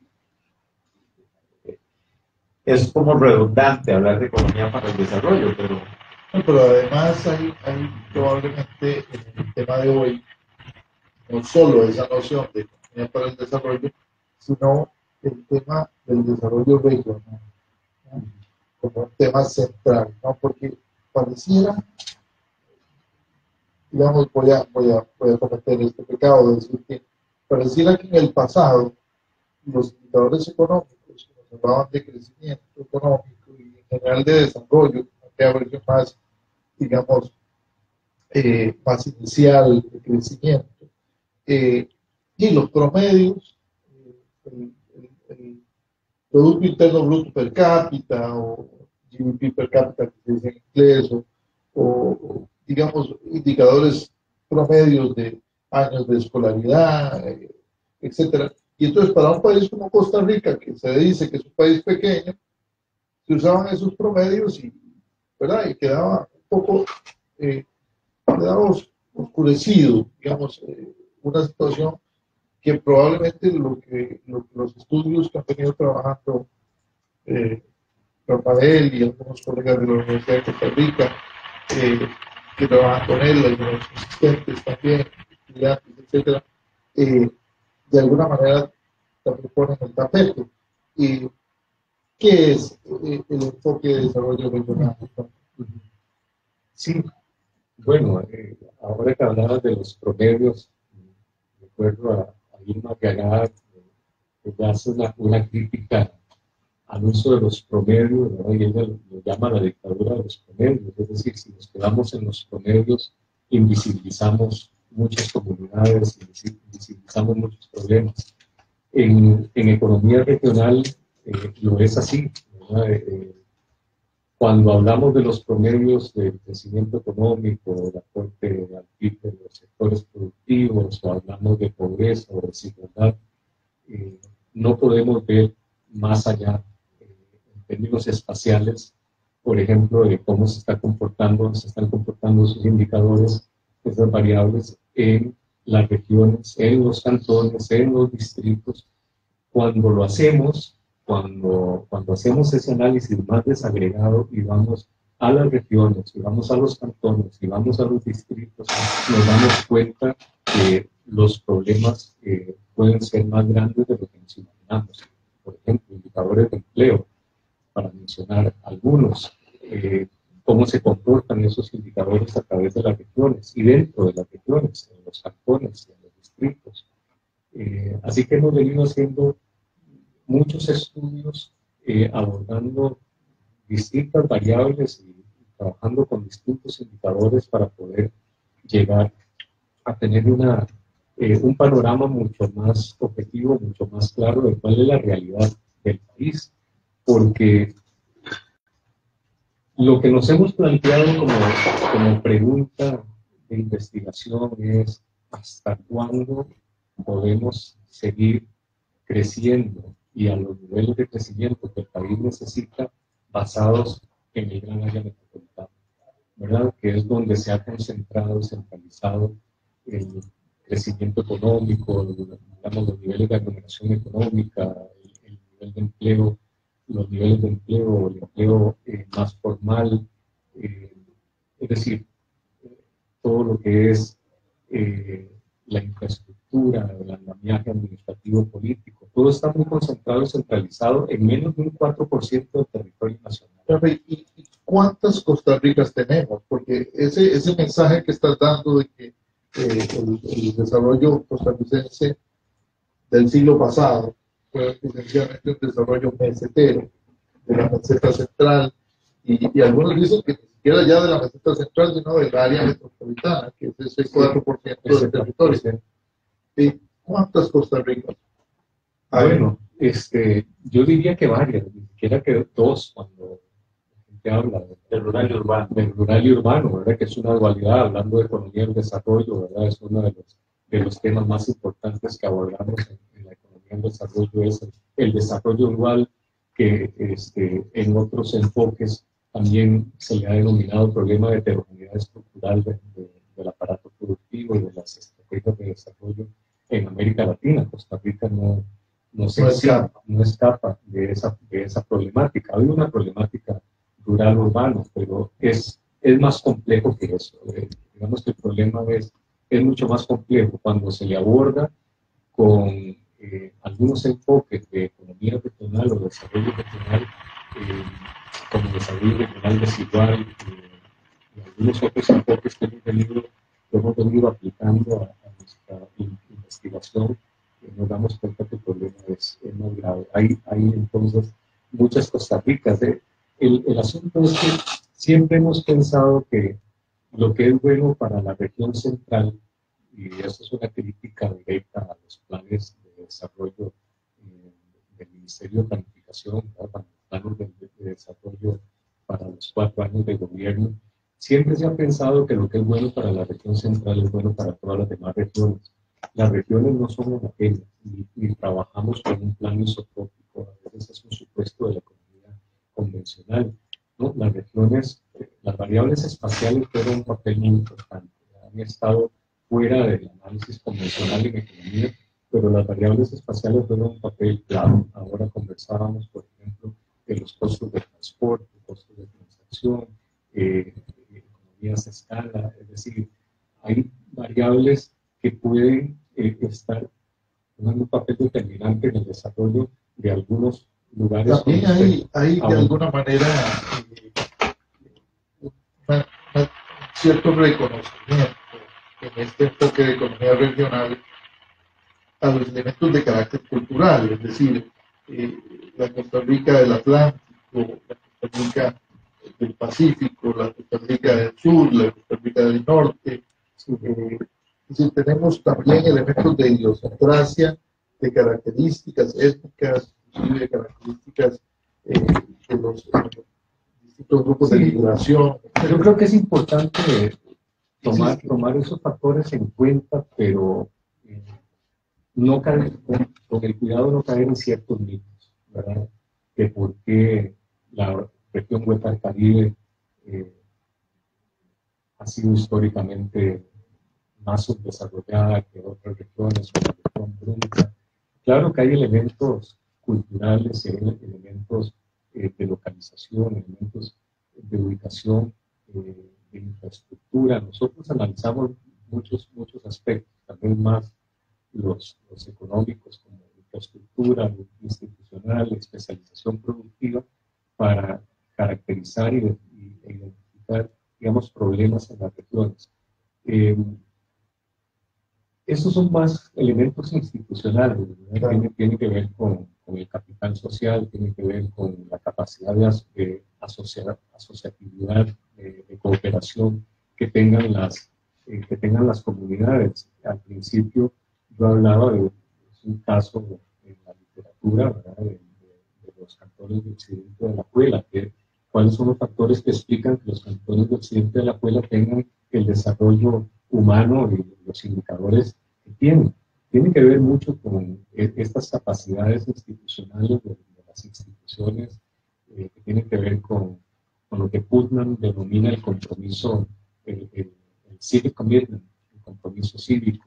es como redundante hablar de economía para el desarrollo, pero No, pero además hay probablemente en el tema de hoy no solo esa noción de economía para el desarrollo, sino el tema del desarrollo regional, ¿no? Como un tema central, ¿no? Porque pareciera, digamos, voy a cometer este pecado de decir que pareciera que en el pasado los indicadores económicos nos hablaban de crecimiento económico y en general de desarrollo, una versión más, digamos, más inicial de crecimiento. Y los promedios, el Producto Interno Bruto per cápita o GDP per cápita, que se dice en inglés, o digamos, indicadores promedios de años de escolaridad, etcétera. Y entonces, para un país como Costa Rica, que se dice que es un país pequeño, se usaban esos promedios y, ¿verdad? Y quedaba un poco, quedaba oscurecido, digamos, una situación que probablemente los estudios que han venido trabajando Rafael y algunos colegas de la Universidad de Costa Rica, que trabajan con él, algunos asistentes también, estudiantes, etcétera, de alguna manera también ponen el tapete. ¿Qué es el enfoque de desarrollo regional? Sí, bueno, ahora que hablabas de los promedios, recuerdo a Irma Gagá, que hace una crítica al uso de los promedios, ¿verdad? Y ella lo llama la dictadura de los promedios, es decir, si nos quedamos en los promedios, invisibilizamos muchas comunidades, invisibilizamos muchos problemas. En economía regional lo es así, ¿verdad? Cuando hablamos de los promedios de crecimiento económico, del aporte al PIB de los sectores productivos, o hablamos de pobreza o desigualdad, no podemos ver más allá en términos espaciales, por ejemplo, de cómo se están comportando sus indicadores, esas variables en las regiones, en los cantones, en los distritos. Cuando lo hacemos, cuando hacemos ese análisis más desagregado y vamos a las regiones, y vamos a los cantones, y vamos a los distritos, nos damos cuenta que los problemas pueden ser más grandes de lo que nos imaginamos. Por ejemplo, indicadores de empleo, para mencionar algunos, cómo se comportan esos indicadores a través de las regiones y dentro de las regiones, en los cantones, en los distritos. Así que hemos venido haciendo muchos estudios abordando distintas variables y trabajando con distintos indicadores para poder llegar a tener un panorama mucho más objetivo, mucho más claro de cuál es la realidad del país. Porque lo que nos hemos planteado como pregunta de investigación es ¿hasta cuándo podemos seguir creciendo y a los niveles de crecimiento que el país necesita basados en el gran área metropolitana, ¿verdad? Que es donde se ha concentrado, centralizado el crecimiento económico, digamos, los niveles de aglomeración económica, el nivel de empleo, los niveles de empleo, el empleo más formal, es decir, todo lo que es la infraestructura, el andamiaje administrativo político, todo está muy concentrado y centralizado en menos de un 4% del territorio nacional. ¿Y cuántas Costa Ricas tenemos? Porque ese mensaje que estás dando de que el desarrollo costarricense del siglo pasado fue esencialmente un desarrollo mesetero, de la meseta central, y algunos dicen que ni siquiera ya de la meseta central, sino del área metropolitana, que es ese 4% del territorio. ¿Cuántas Costa Ricas? Bueno, yo diría que varias, ni siquiera que dos, cuando la gente habla del rural y urbano, ¿verdad? Que es una dualidad, hablando de economía del desarrollo, ¿verdad? Es uno de los temas más importantes que abordamos en la economía del desarrollo, es el desarrollo rural, que en otros enfoques también se le ha denominado problema de heterogeneidad estructural del aparato productivo y de las estrategias de desarrollo en América Latina. Costa Rica no escapa de esa problemática. Hay una problemática rural-urbana, pero es más complejo que eso. Digamos que el problema es mucho más complejo cuando se le aborda con algunos enfoques de economía regional o desarrollo regional, como desarrollo regional desigual, y algunos otros enfoques que hemos venido aplicando a nuestra investigación. Nos damos cuenta que el problema es más grave. Hay entonces muchas Costa Ricas. El asunto es que siempre hemos pensado que lo que es bueno para la región central, y eso es una crítica directa a los planes de desarrollo del Ministerio de Planificación, para los planes de desarrollo para los 4 años de gobierno, siempre se ha pensado que lo que es bueno para la región central es bueno para todas las demás regiones. Las regiones no son homogéneas, ni trabajamos con un plan isotrópico, a veces es un supuesto de la economía convencional, ¿no? Las regiones, las variables espaciales juegan un papel muy importante, han estado fuera del análisis convencional en economía, pero las variables espaciales juegan un papel clave. Ahora conversábamos, por ejemplo, de los costos de transporte, costos de transacción, economías de escala, es decir, hay variables que pueden estar jugando un papel determinante en el desarrollo de algunos lugares. También hay de alguna manera un cierto reconocimiento en este enfoque de economía regional a los elementos de carácter cultural, es decir, la Costa Rica del Atlántico, la Costa Rica del Pacífico, la Costa Rica del Sur, la Costa Rica del Norte. Es decir, tenemos también elementos de idiosincrasia, de características étnicas, inclusive de características de los distintos grupos de migración. Yo creo que es importante tomar esos factores en cuenta, pero no caer, con el cuidado de no caer en ciertos mitos, ¿verdad? De por qué la región Huetar del Caribe ha sido históricamente más subdesarrollada que otras regiones, como la región Brunca. Claro que hay elementos culturales, elementos de localización, elementos de ubicación, de infraestructura. Nosotros analizamos muchos aspectos, también más los económicos, como infraestructura institucional, especialización productiva, para caracterizar e identificar, digamos, problemas en las regiones. Esos son más elementos institucionales, claro. Tiene que ver con el capital social, tiene que ver con la capacidad de asociatividad, de cooperación que tengan las comunidades. Al principio yo hablaba de un caso en la literatura, ¿verdad? de los cantones de Occidente de Alajuela, cuáles son los factores que explican que los cantones de Occidente de Alajuela tengan el desarrollo humano y los indicadores que tienen. Tiene que ver mucho con estas capacidades institucionales de las instituciones, que tienen que ver con lo que Putnam denomina el compromiso, el civic commitment, el compromiso cívico,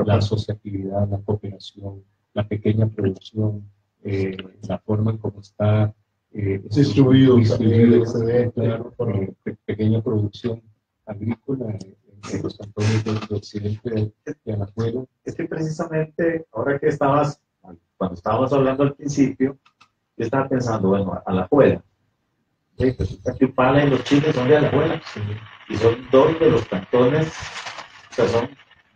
la asociatividad, la cooperación, la pequeña producción, la forma en cómo está distribuido claro, pequeña producción agrícola en los cantones del occidente de Alajuela. Es que precisamente, ahora que cuando estábamos hablando al principio, yo estaba pensando, bueno, Alajuela. Resulta que Upala y los Chiles son de Alajuela. Sí. Y son dos de los cantones, o sea, son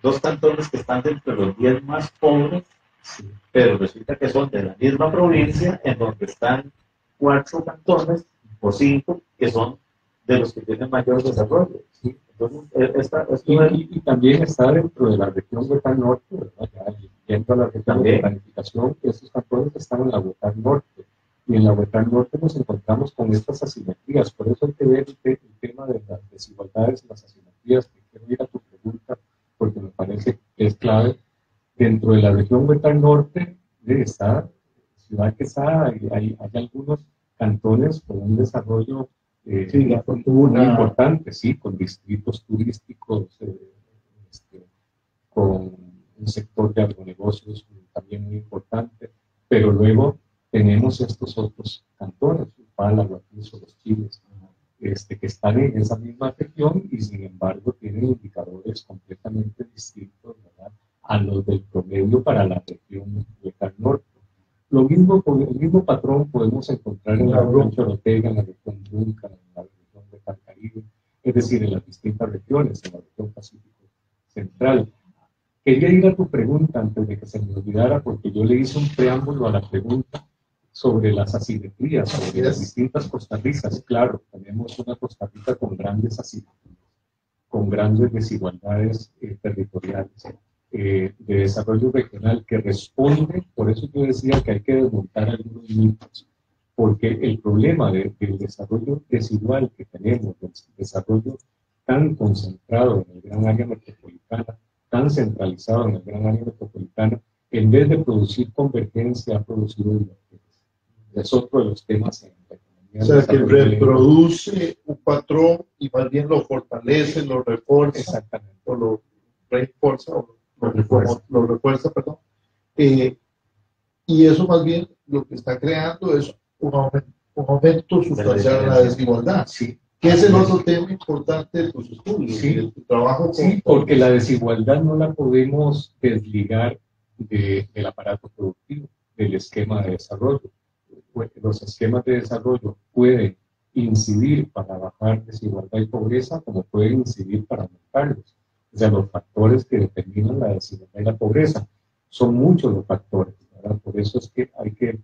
dos cantones que están entre los 10 más pobres, sí. Pero resulta que son de la misma provincia, en donde están 4 cantones o 5 que son de los que tienen mayor desarrollo. ¿Sí? Entonces, y también está dentro de la región Huetar Norte, ¿verdad? Ya, dentro de la región de planificación, esos cantones están en la Huetar Norte. Y en la Huetar Norte nos encontramos con estas asimetrías. Por eso hay que ver el tema de las desigualdades y las asimetrías, que quiero ir a tu pregunta, porque me parece que es clave. Dentro de la región Huetar Norte está Ciudad Quesada, hay algunos cantones con un desarrollo muy importante, sí, con distritos turísticos, con un sector de agronegocios también muy importante, pero luego tenemos estos otros cantones, Upala, Guatuso, Los Chiles, que están en esa misma región y sin embargo tienen indicadores completamente distintos, ¿verdad?, a los del promedio para la región Huetar Norte. El mismo patrón podemos encontrar en la región Chorotega, en la región Brunca, en la región Huetar Caribe, es decir, en las distintas regiones, en la región Pacífico Central. Quería ir a tu pregunta antes de que se me olvidara, porque yo le hice un preámbulo a la pregunta sobre las asimetrías, sobre las distintas Costa Ricas. Claro, tenemos una Costa Rica con grandes asimetrías, con grandes desigualdades territoriales, de desarrollo regional, que responde, por eso yo decía que hay que desmontar algunos mitos, porque el problema del desarrollo desigual que tenemos, del desarrollo tan concentrado en el gran área metropolitana, tan centralizado en el gran área metropolitana, en vez de producir convergencia, ha producido divergencia. Es otro de los temas en la economía. O sea, que reproduce un patrón y más bien lo fortalece, lo refuerza. Exactamente. O lo refuerza, lo refuerza, perdón. Y eso más bien lo que está creando es un aumento sustancial de la desigualdad. Sí. Que es el otro tema importante de tus estudios, sí, de tu trabajo. Sí, porque la desigualdad no la podemos desligar del aparato productivo, del esquema de desarrollo. Los esquemas de desarrollo pueden incidir para bajar desigualdad y pobreza, como pueden incidir para aumentarlos. O sea, los factores que determinan la desigualdad y la pobreza son muchos los factores, ¿verdad? Por eso es que hay que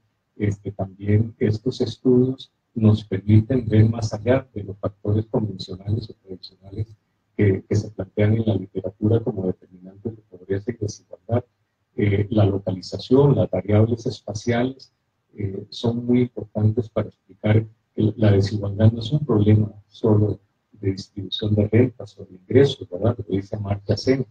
también estos estudios nos permiten ver más allá de los factores convencionales o tradicionales que se plantean en la literatura como determinantes de pobreza y desigualdad. La localización, las variables espaciales son muy importantes para explicar que la desigualdad no es un problema solo de distribución de rentas o de ingresos, ¿verdad? Lo dice Amartya Sen.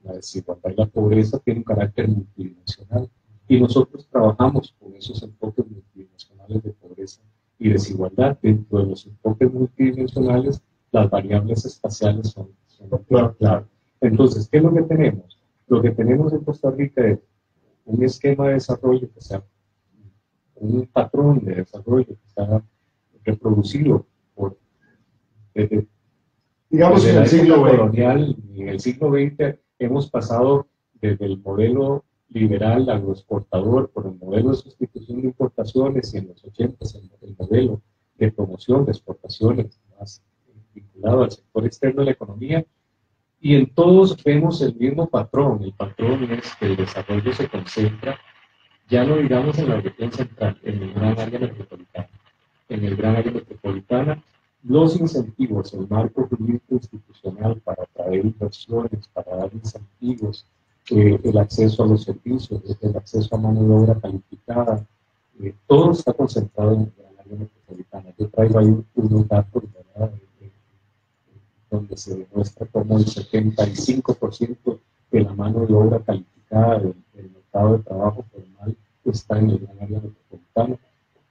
la desigualdad y la pobreza tiene un carácter multidimensional. Y nosotros trabajamos con esos enfoques multidimensionales de pobreza y desigualdad. Dentro de los enfoques multidimensionales, las variables espaciales son clave. Entonces, ¿qué es lo que tenemos? Lo que tenemos en Costa Rica es un esquema de desarrollo que sea un patrón de desarrollo que está reproducido por digamos en el siglo colonial. En el siglo XX hemos pasado desde el modelo liberal agroexportador por el modelo de sustitución de importaciones y en los 80 el modelo de promoción de exportaciones más vinculado al sector externo de la economía, y en todos vemos el mismo patrón. El patrón es que el desarrollo se concentra, ya no digamos en la región central, en el gran área metropolitana. En el gran área metropolitana, los incentivos, el marco jurídico institucional para atraer inversiones, para dar incentivos, el acceso a los servicios, el acceso a mano de obra calificada, todo está concentrado en el gran área metropolitana. Yo traigo ahí unos datos, ¿verdad?, donde se demuestra cómo el 75% de la mano de obra calificada del mercado de trabajo formal está en el gran área metropolitana.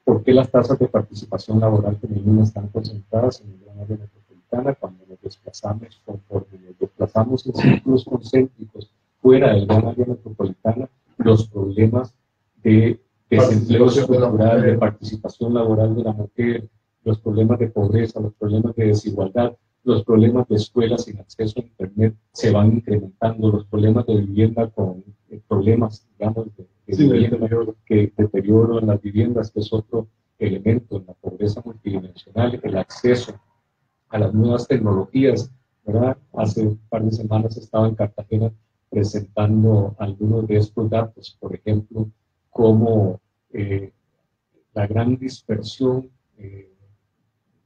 ¿Por qué las tasas de participación laboral femenina están concentradas en el gran área metropolitana? Cuando nos desplazamos, conforme nos desplazamos en círculos concéntricos fuera del gran área metropolitana, los problemas de desempleo estructural, de participación laboral de la mujer, los problemas de pobreza, los problemas de desigualdad, los problemas de escuelas sin acceso a Internet se van incrementando, los problemas de vivienda con problemas, digamos, de vivienda, que deterioro en las viviendas, que es otro elemento en la pobreza multidimensional, el acceso a las nuevas tecnologías, ¿verdad? Hace un par de semanas estaba en Cartagena presentando algunos de estos datos, por ejemplo, como la gran dispersión de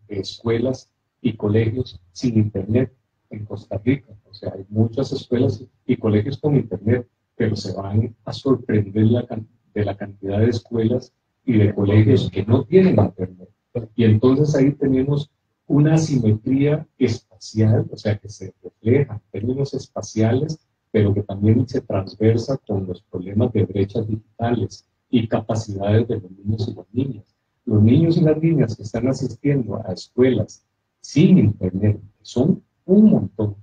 escuelas y colegios sin Internet en Costa Rica. O sea, hay muchas escuelas y colegios con Internet, pero se van a sorprender de la cantidad de escuelas y de colegios que no tienen Internet. Y entonces ahí tenemos una asimetría espacial, o sea, que se refleja en términos espaciales, pero que también se transversa con los problemas de brechas digitales y capacidades de los niños y las niñas. Los niños y las niñas que están asistiendo a escuelas sin Internet son un montón,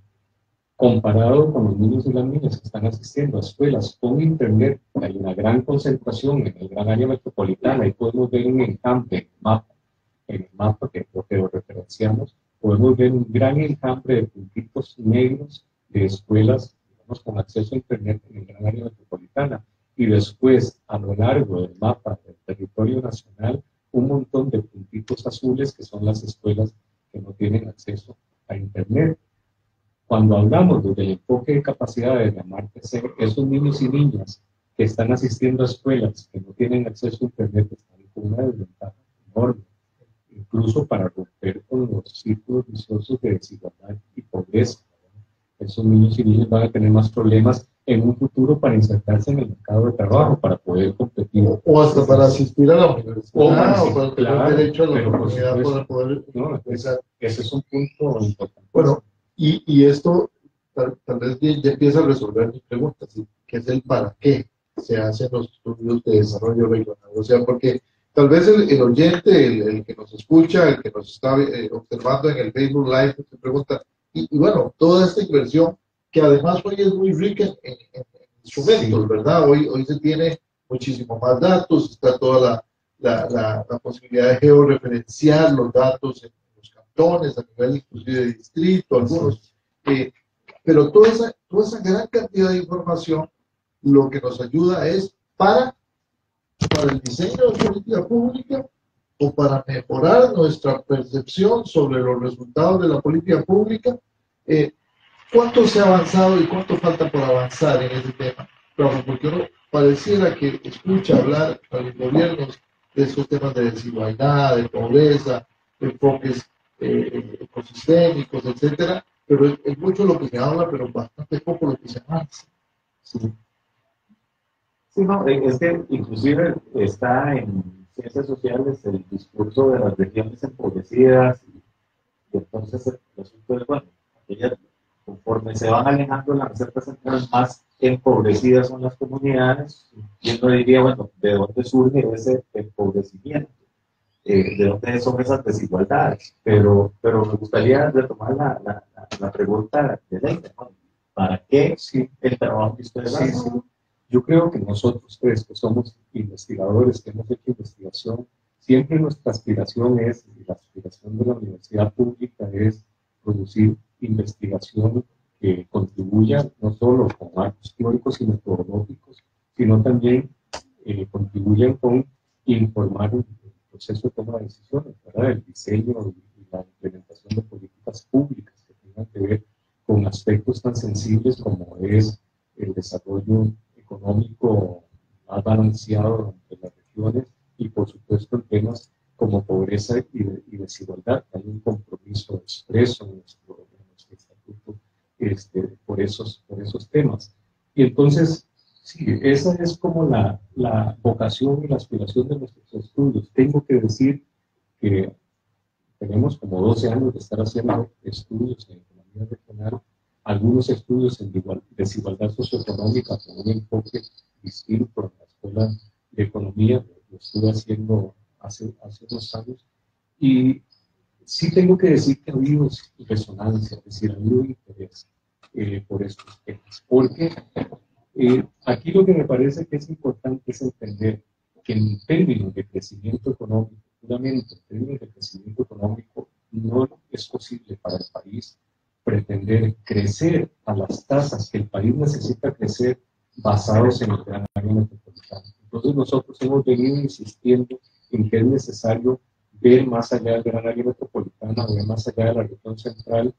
comparado con los niños y las niñas que están asistiendo a escuelas con Internet. Hay una gran concentración en el gran área metropolitana y podemos ver un enjambre en el mapa que lo referenciamos, podemos ver un gran enjambre de puntitos negros de escuelas, digamos, con acceso a Internet en el gran área metropolitana, y después a lo largo del mapa del territorio nacional un montón de puntitos azules que son las escuelas que no tienen acceso a Internet. Cuando hablamos desde el enfoque de capacidades de amarte-ser, esos niños y niñas que están asistiendo a escuelas que no tienen acceso a Internet están con una desventaja enorme, incluso para romper con los círculos viciosos de desigualdad y pobreza. Esos niños y niñas van a tener más problemas en un futuro para insertarse en el mercado de trabajo, para poder competir. O hasta para asistir a la universidad, o para tener derecho a la oportunidad para poder empezar. Ese es un punto importante. Bueno, y esto tal vez ya empieza a resolver mi pregunta, ¿sí? ¿Qué es el para qué se hacen los estudios de desarrollo regional? O sea, porque tal vez el oyente, el que nos escucha, el que nos está observando en el Facebook Live, se pregunta, y bueno, toda esta inversión, que además hoy es muy rica en instrumentos, ¿verdad? Hoy se tiene muchísimo más datos, está toda la posibilidad de georreferenciar los datos en los cantones, a nivel inclusive de distrito, algunos. Pero toda esa gran cantidad de información lo que nos ayuda es para el diseño de política pública o para mejorar nuestra percepción sobre los resultados de la política pública. ¿Cuánto se ha avanzado y cuánto falta por avanzar en ese tema? Porque uno pareciera que escucha hablar a los gobiernos de estos temas de desigualdad, de pobreza, de enfoques ecosistémicos, etcétera, pero es mucho lo que se habla, pero bastante poco lo que se avanza. Sí, no, es que inclusive está en ciencias sociales el discurso de las regiones empobrecidas, y entonces el asunto es, bueno, aquellas conforme se van alejando las reservas centrales, más empobrecidas son las comunidades, y uno diría, bueno, ¿de dónde surge ese empobrecimiento? ¿De dónde son esas desigualdades? Pero me gustaría retomar la pregunta de Leida, ¿no? ¿Para qué el trabajo que ustedes hacen? Yo creo que nosotros tres, que somos investigadores, que hemos hecho investigación, siempre nuestra aspiración es, y la aspiración de la universidad pública es producir investigación que contribuya no solo con marcos teóricos y metodológicos, sino también contribuyan con informar el proceso de toma de decisiones, ¿verdad? El diseño y la implementación de políticas públicas que tengan que ver con aspectos tan sensibles como es el desarrollo económico más balanceado entre las regiones y, por supuesto, en temas como pobreza y desigualdad. Hay un compromiso expreso en nuestro estatuto por esos temas. Y entonces, sí, esa es como la vocación y la aspiración de nuestros estudios. Tengo que decir que tenemos como 12 años de estar haciendo estudios en economía regional, algunos estudios en desigualdad socioeconómica con un enfoque distinto en la escuela de economía, lo estuve haciendo hace unos años, y sí tengo que decir que ha habido resonancia, es decir, ha habido interés por estos temas, porque aquí lo que me parece que es importante es entender que en términos de crecimiento económico, puramente en términos de crecimiento económico, no es posible para el país pretender crecer a las tasas que el país necesita crecer basados en el gran área metropolitana. Entonces nosotros hemos venido insistiendo en que es necesario ver más allá del gran área metropolitana, ver más allá de la región central,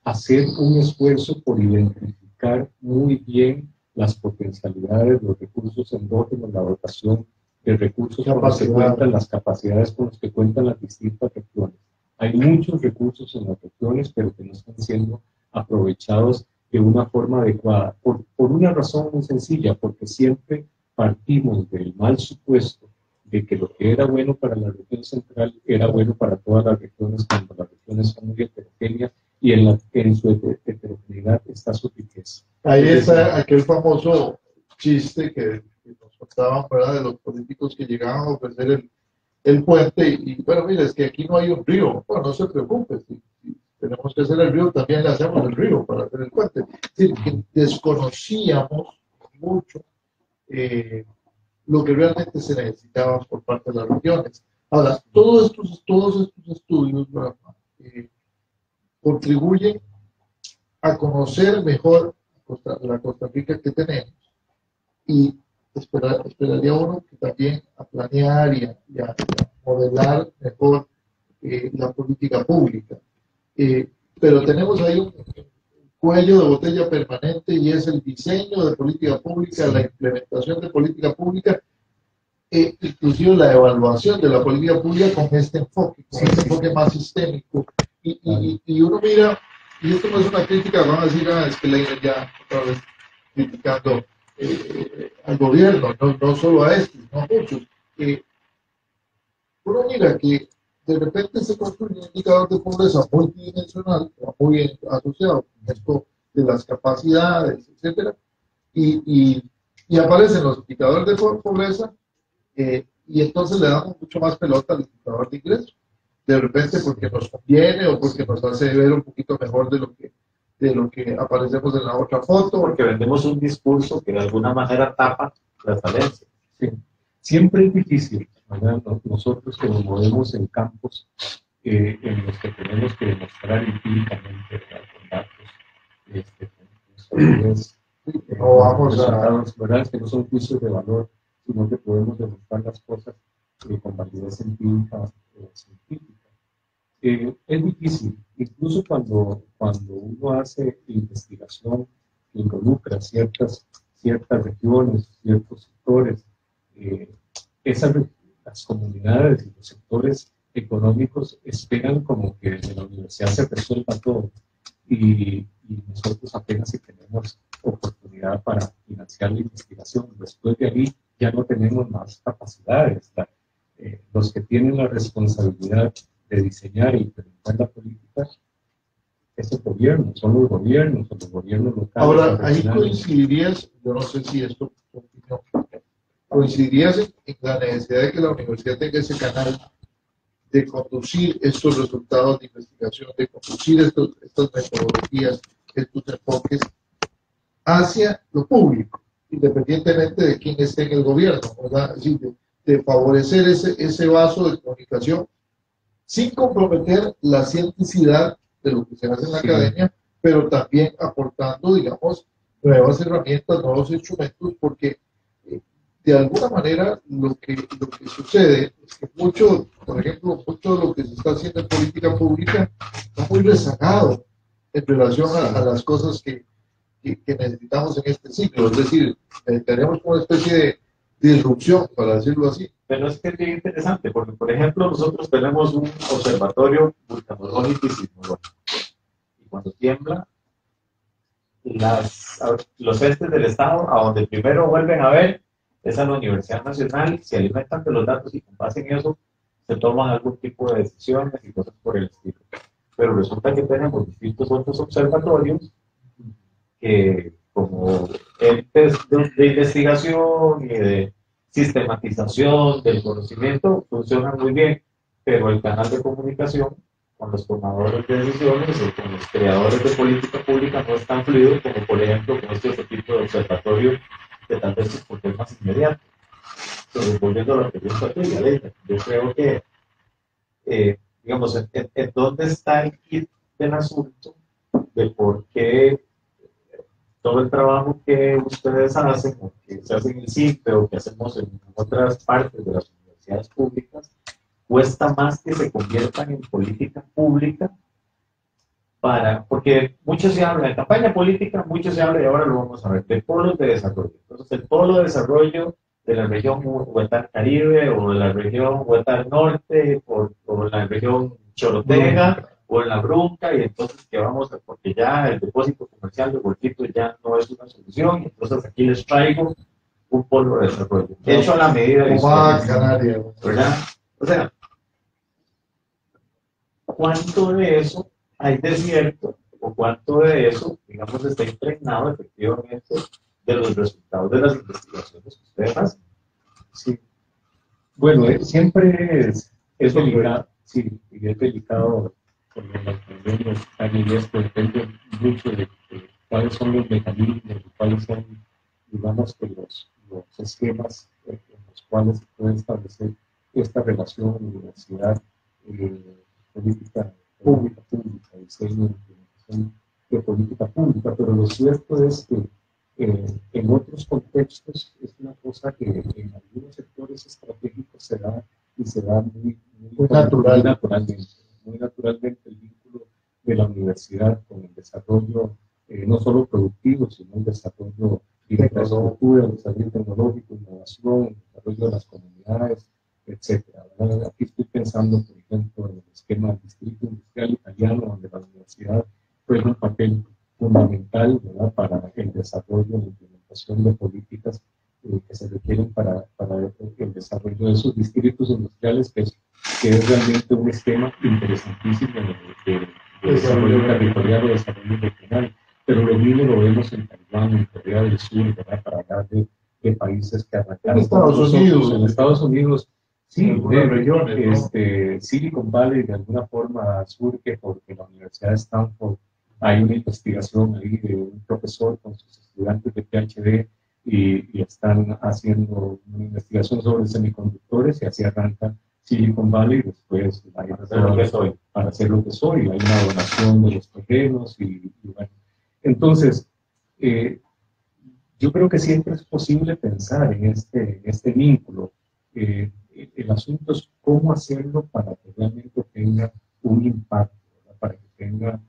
hacer un esfuerzo por identificar muy bien las potencialidades, los recursos endógenos, la dotación de recursos con los que cuentan, las capacidades con las que cuentan las distintas regiones. Hay muchos recursos en las regiones, pero que no están siendo aprovechados de una forma adecuada, por una razón muy sencilla, porque siempre partimos del mal supuesto de que lo que era bueno para la región central era bueno para todas las regiones, cuando las regiones son muy heterogéneas y en su heterogeneidad está su riqueza. Ahí está aquel famoso chiste que nos contaban, ¿verdad?, de los políticos que llegaban a ofrecer el puente y bueno, mira, es que aquí no hay un río. Bueno, no se preocupe, si tenemos que hacer el río, también le hacemos el río para hacer el puente. Es decir, que desconocíamos mucho lo que realmente se necesitaba por parte de las regiones. Ahora, todos estos estudios, ¿verdad?, contribuyen a conocer mejor la Costa Rica que tenemos y esperaría uno que también a planear y a modelar mejor la política pública. Pero tenemos ahí un cuello de botella permanente y es el diseño de política pública, la implementación de política pública, inclusive la evaluación de la política pública con este enfoque, más sistémico. Y uno mira, y esto no es una crítica, van a decir, es que Leida ya otra vez criticando al gobierno, no solo a este, no a muchos. Uno mira que de repente se construye un indicador de pobreza multidimensional, muy asociado con esto de las capacidades, etcétera, y aparecen los indicadores de pobreza, y entonces le damos mucho más pelota al indicador de ingresos. De repente porque nos conviene o porque nos hace ver un poquito mejor de lo que aparecemos en la otra foto. Porque vendemos un discurso que de alguna manera tapa las falencias. Sí. Siempre es difícil, ¿verdad? Nosotros que nos movemos en campos en los que tenemos que demostrar empíricamente, ¿verdad?, con datos, no vamos resultados, ¿verdad?, que no son juicios de valor, sino que podemos demostrar las cosas con validez científica. Es difícil, incluso cuando uno hace investigación que involucra ciertas regiones, ciertos sectores, las comunidades y los sectores económicos esperan como que desde la universidad se resuelva todo y nosotros apenas si tenemos oportunidad para financiar la investigación. Después de ahí ya no tenemos más capacidades. Los que tienen la responsabilidad de diseñar e implementar la política es el gobierno, son los gobiernos locales. Ahora, ahí coincidirías, yo no sé si esto es tu opinión, coincidirías en la necesidad de que la universidad tenga ese canal de conducir estos resultados de investigación, de conducir estas metodologías, estos enfoques hacia lo público, independientemente de quién esté en el gobierno, ¿verdad? Es decir, de favorecer ese vaso de comunicación sin comprometer la cientificidad de lo que se hace en la academia, pero también aportando, digamos, nuevas herramientas, nuevos instrumentos, porque de alguna manera lo que sucede es que mucho, por ejemplo, mucho de lo que se está haciendo en política pública está muy rezagado en relación a las cosas que necesitamos en este ciclo. Es decir, tenemos una especie de disrupción, para decirlo así. Pero es que es bien interesante, porque por ejemplo nosotros tenemos un observatorio vulcanológico y sismológico. Y cuando tiembla, los entes del Estado, a donde primero vuelven a ver, es a la Universidad Nacional, se alimentan de los datos y con base en eso se toman algún tipo de decisiones y cosas por el estilo. Pero resulta que tenemos distintos otros observatorios que, como entes de investigación y de sistematización del conocimiento, funcionan muy bien, pero el canal de comunicación con los tomadores de decisiones o con los creadores de política pública no es tan fluido como, por ejemplo, con este tipo de observatorio que tal vez es porque es más inmediato. Entonces, volviendo a la pregunta tuya, Leila, yo creo que, digamos, en dónde está el kit del asunto de por qué todo el trabajo que ustedes hacen, o que se hace en el CIPE o que hacemos en otras partes de las universidades públicas, cuesta más que se conviertan en política pública, porque mucho se habla de campaña política, mucho se habla, y ahora lo vamos a ver, de polos de desarrollo. Entonces, el polo de desarrollo de la región Huetar Caribe, o de la región Huetar Norte, o la región Chorotega, o en la Brunca, y entonces que vamos a, porque ya el depósito comercial de Golfito ya no es una solución, y entonces aquí les traigo un polo de desarrollo, hecho a la medida de Canaria, ¿verdad? O sea, ¿cuánto de eso hay de cierto, o cuánto de eso, digamos, está impregnado efectivamente de los resultados de las investigaciones que ustedes hacen? Sí. Bueno, siempre es delicado, sí, y es delicado porque las pandemias están y esto depende mucho de cuáles son los mecanismos, de cuáles son, digamos, que los esquemas en los cuales se puede establecer esta relación universidad, política pública, diseño, implementación de política pública, pero lo cierto es que en otros contextos es una cosa que en algunos sectores estratégicos se da y se da muy naturalmente el vínculo de la universidad con el desarrollo no solo productivo, sino el desarrollo de infraestructura, el desarrollo tecnológico, innovación, el desarrollo de las comunidades, etcétera. Aquí estoy pensando, por ejemplo, en el esquema del distrito industrial italiano, donde la universidad juega un papel fundamental, ¿verdad?, para el desarrollo y la implementación de políticas que se requieren para el desarrollo de esos distritos industriales, que es realmente un esquema interesantísimo de desarrollo territorial o desarrollo regional. Pero lo mismo lo vemos en Taiwán, en Corea del Sur, ¿verdad?, para hablar de países que arrancaron. En Estados Unidos, sí, de regiones, ¿no? Silicon Valley de alguna forma surge porque la Universidad de Stanford, hay una investigación ahí de un profesor con sus estudiantes de PhD y están haciendo una investigación sobre semiconductores, y así arranca Silicon Valley, y después para hacer lo que soy, hay una donación de los terrenos y bueno. Entonces, yo creo que siempre es posible pensar en este vínculo. El asunto es cómo hacerlo para que realmente tenga un impacto, ¿verdad?, para que tenga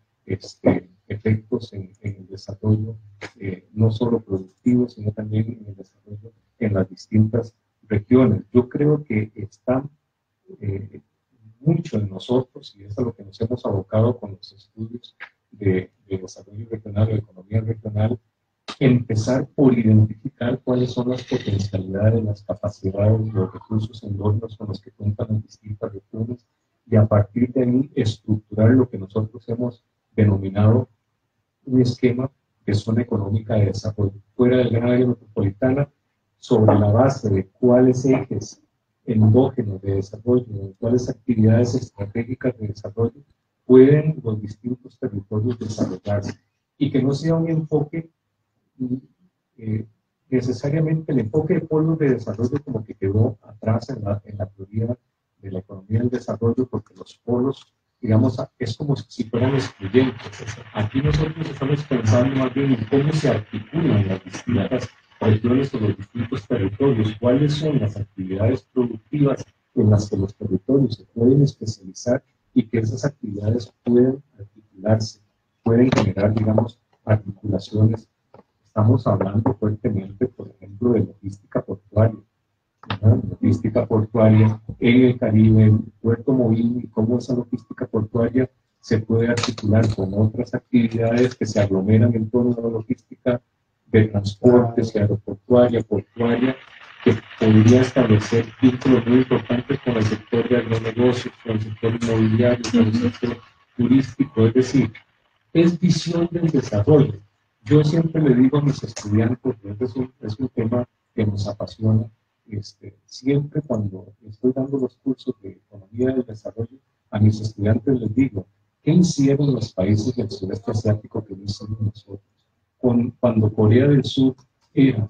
efectos en el desarrollo, no solo productivo, sino también en el desarrollo en las distintas regiones. Yo creo que está mucho en nosotros, y es a lo que nos hemos abocado con los estudios de desarrollo regional o de economía regional, empezar por identificar cuáles son las potencialidades, las capacidades, los recursos enormes con los que cuentan las distintas regiones, y a partir de ahí estructurar lo que nosotros hemos denominado un esquema de zona económica de desarrollo fuera del gran área metropolitana, sobre la base de cuáles ejes endógenos de desarrollo, de cuáles actividades estratégicas de desarrollo pueden los distintos territorios desarrollarse, y que no sea un enfoque necesariamente el enfoque de polos de desarrollo como que quedó atrás en la teoría de la economía del desarrollo, porque los polos, digamos, es como si fueran excluyentes. Aquí nosotros estamos pensando más bien en cómo se articulan las distintas regiones o los distintos territorios, cuáles son las actividades productivas en las que los territorios se pueden especializar y que esas actividades pueden articularse, pueden generar, digamos, articulaciones. Estamos hablando fuertemente, por ejemplo, de logística portuaria. Logística portuaria en el Caribe, en Puerto Moín, y cómo esa logística portuaria se puede articular con otras actividades que se aglomeran en torno a la logística de transportes, aeroportuaria, portuaria, que podría establecer vínculos muy importantes con el sector de agronegocios, con el sector inmobiliario, con el sector turístico. Es decir, es visión del desarrollo. Yo siempre le digo a mis estudiantes, es un tema que nos apasiona, siempre cuando estoy dando los cursos de economía del desarrollo, a mis estudiantes les digo, ¿qué hicieron los países del sudeste asiático que no hicimos nosotros? Cuando Corea del Sur era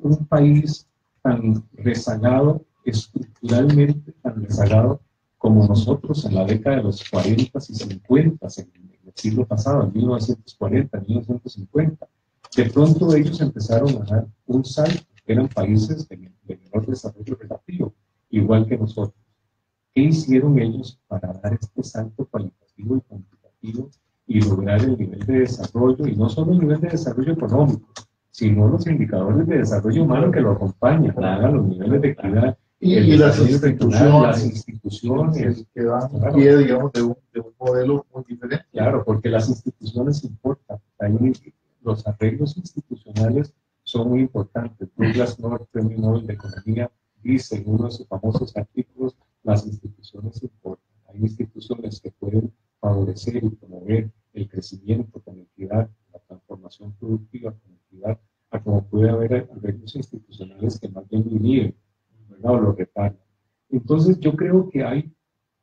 un país tan rezagado, estructuralmente tan rezagado como nosotros en la década de los 40 y 50, en el siglo pasado, en 1940, 1950. De pronto ellos empezaron a dar un salto, eran países de menor desarrollo relativo, igual que nosotros. ¿Qué hicieron ellos para dar este salto cualitativo y cuantitativo y lograr el nivel de desarrollo, y no solo el nivel de desarrollo económico, sino los indicadores de desarrollo humano que lo acompañan, los niveles de equidad y las instituciones que dan pie, digamos, de un modelo muy diferente? Claro, porque las instituciones importan. Los arreglos institucionales son muy importantes. Douglas North, Premio Nobel de Economía, dice en uno de sus famosos artículos, las instituciones importan. Hay instituciones que pueden favorecer y promover el crecimiento con equidad, la transformación productiva con equidad, a como puede haber arreglos institucionales que más bien lo inhiben, ¿verdad? O lo reparan. Entonces yo creo que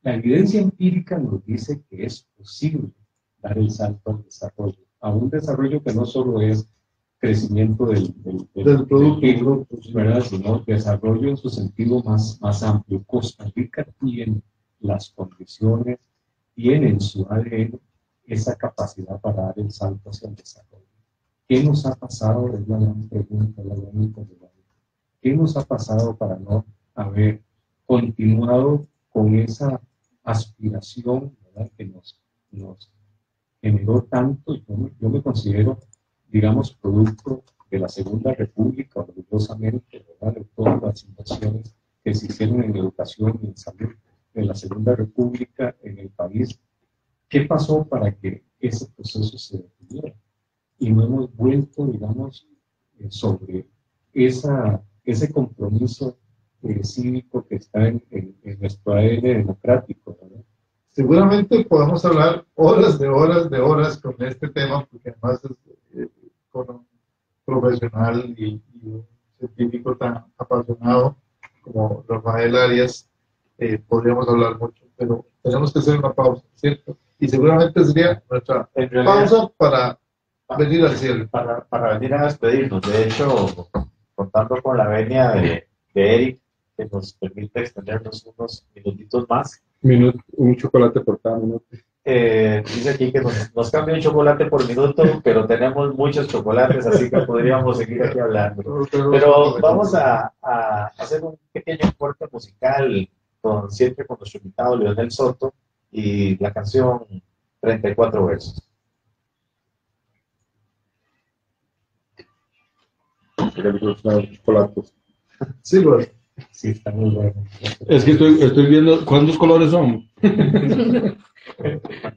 la evidencia empírica nos dice que es posible dar el salto al desarrollo, a un desarrollo que no solo es crecimiento del producto, ¿verdad? Sino desarrollo en su sentido más amplio. Costa Rica tiene las condiciones, tiene en su ADN esa capacidad para dar el salto hacia el desarrollo. ¿Qué nos ha pasado? Es la gran pregunta, la gran interrogante. ¿Qué nos ha pasado para no haber continuado con esa aspiración, ¿verdad?, que nos generó tanto? Yo me considero, digamos, producto de la Segunda República, orgullosamente, ¿verdad?, de todas las inversiones que se hicieron en educación y en salud de la Segunda República en el país. ¿Qué pasó para que ese proceso se detuviera? Y no hemos vuelto, digamos, sobre ese compromiso cívico que está en nuestro ADN democrático, ¿verdad? Seguramente podemos hablar horas de horas con este tema, porque además es con un profesional y un científico tan apasionado como Rafael Arias, podríamos hablar mucho, pero tenemos que hacer una pausa, ¿cierto? Y seguramente sería nuestra pausa para venir al cierre. Para venir a despedirnos. De hecho, contando con la venia de Eric, que nos permite extendernos unos minutitos más. Un chocolate por cada minuto. Dice aquí que nos cambia un chocolate por minuto, pero tenemos muchos chocolates, así que podríamos seguir aquí hablando. Pero vamos a hacer un pequeño corte musical siempre con nuestro invitado Leonel Soto y la canción 34 versos. Chocolates. Sí, bueno. Sí, está muy bueno. Es que estoy viendo cuántos colores son.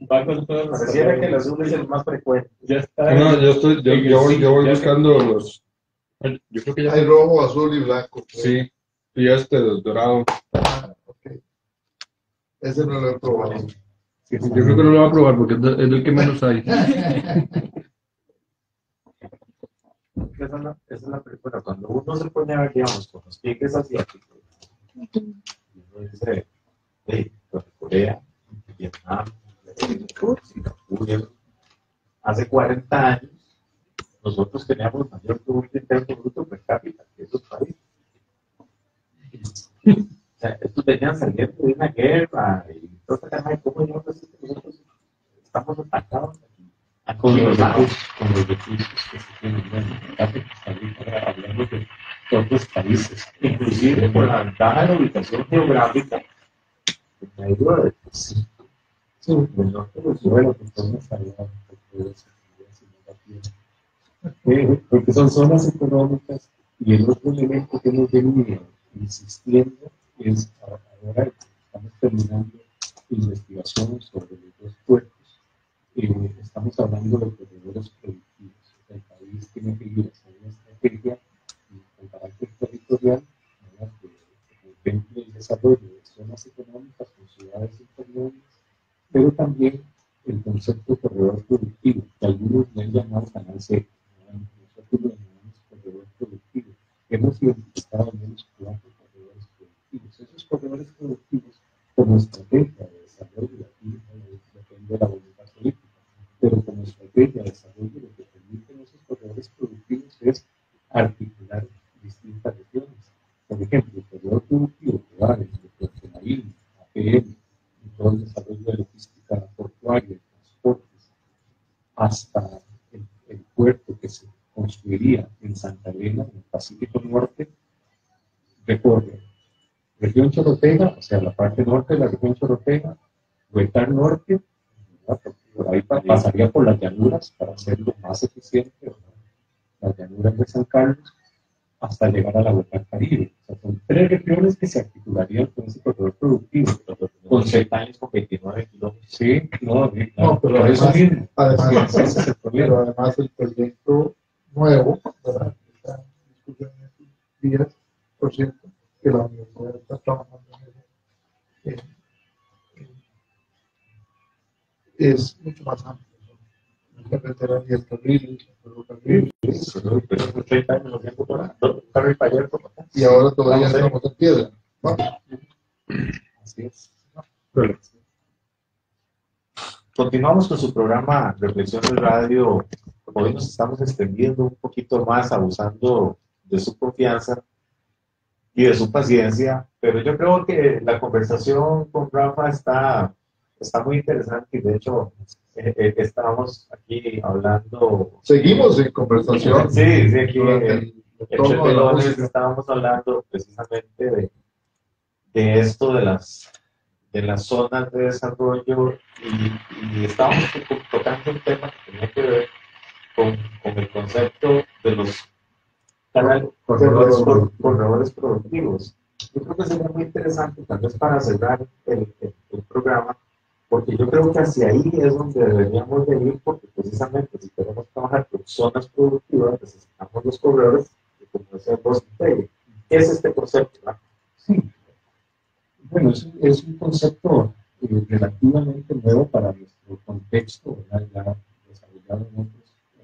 Pareciera que el azul es el más frecuente. Ya está. No, yo voy buscando los. Yo creo que ya hay rojo, azul y blanco. Sí, y dorado. Okay. Ese no lo he probado. Sí, Yo creo que no lo va a aprobar porque es del que menos hay. Esa es la película. Cuando uno se pone a ver, digamos, con los tigres asiáticos, y uno dice, hey, Corea, Vietnam, Singapur, hace 40 años, nosotros teníamos mayor Producto Interno Bruto per cápita que esos países. O sea, estos venían saliendo de una guerra y toda esta caja de cómo nosotros estamos atacados aquí. Con los recursos que se tienen. Bueno, ahora hablamos de otros países. Inclusive por la ventaja de la ubicación geográfica, en medio de del norte del sur. Bueno, pues vamos a hablar un poco de eso. Porque son zonas económicas y el otro elemento que hemos venido insistiendo es ahora que estamos terminando investigación sobre los dos puertos. Estamos hablando de corredores productivos. El país tiene que ir hacia una estrategia con carácter territorial que contemple el desarrollo de zonas económicas con ciudades intermedias, pero también el concepto de corredor productivo, que algunos le han llamado canal seco. Nosotros lo llamamos corredor productivo. Hemos identificado al menos 4 corredores productivos. Esos corredores productivos, como estrategia de desarrollo, aquí depende de la voluntad política, pero como estrategia de desarrollo, lo que permiten esos corredores productivos es articular distintas regiones. Por ejemplo, el corredor productivo que va desde Puerto Marino, APM, y todo el desarrollo de logística portuaria y transportes, hasta el puerto que se construiría en Santa Elena, en el Pacífico Norte, recorre región Chorotega, o sea, la parte norte de la región Chorotega, Huetar Norte, ¿verdad? Por ahí pasaría por las llanuras para hacerlo más eficiente, ¿verdad? Las llanuras de San Carlos, hasta llegar a la Huetar Caribe. O sea, son 3 regiones que se articularían con ese corredor productivo. Con 7 años, con 29 kilómetros. Sí, no, No, pero por eso mismo. además, Ese es el problema. pero además el proyecto nuevo, ¿verdad? Está en discusión en estos días, por cierto, que la universidad está trabajando en eso, es mucho más amplio, ¿no? La carretera 10 carriles, el ferrocarril, Pero hace 30 años lo tiempo para un carril para allá, y ahora todavía estamos en piedra. Vamos. Así es. Continuamos con su programa Reflexiones Radio. Hoy nos estamos extendiendo un poquito más, abusando de su confianza y de su paciencia, pero yo creo que la conversación con Rafa está muy interesante y de hecho estábamos aquí hablando. Seguimos en conversación. Sí, sí, aquí Durante entre pelones estábamos hablando precisamente de esto de las zonas de desarrollo y estábamos tocando un tema que tenía que ver con el concepto de los corredores productivos. Yo creo que sería muy interesante, tal vez para cerrar el programa, porque yo creo que hacia ahí es donde deberíamos de ir, porque precisamente si queremos trabajar con zonas productivas, necesitamos los corredores, que como decía vos, ¿qué es este concepto? ¿No? Sí. Bueno, es un concepto relativamente nuevo para nuestro contexto, ¿verdad? Ya desarrollado en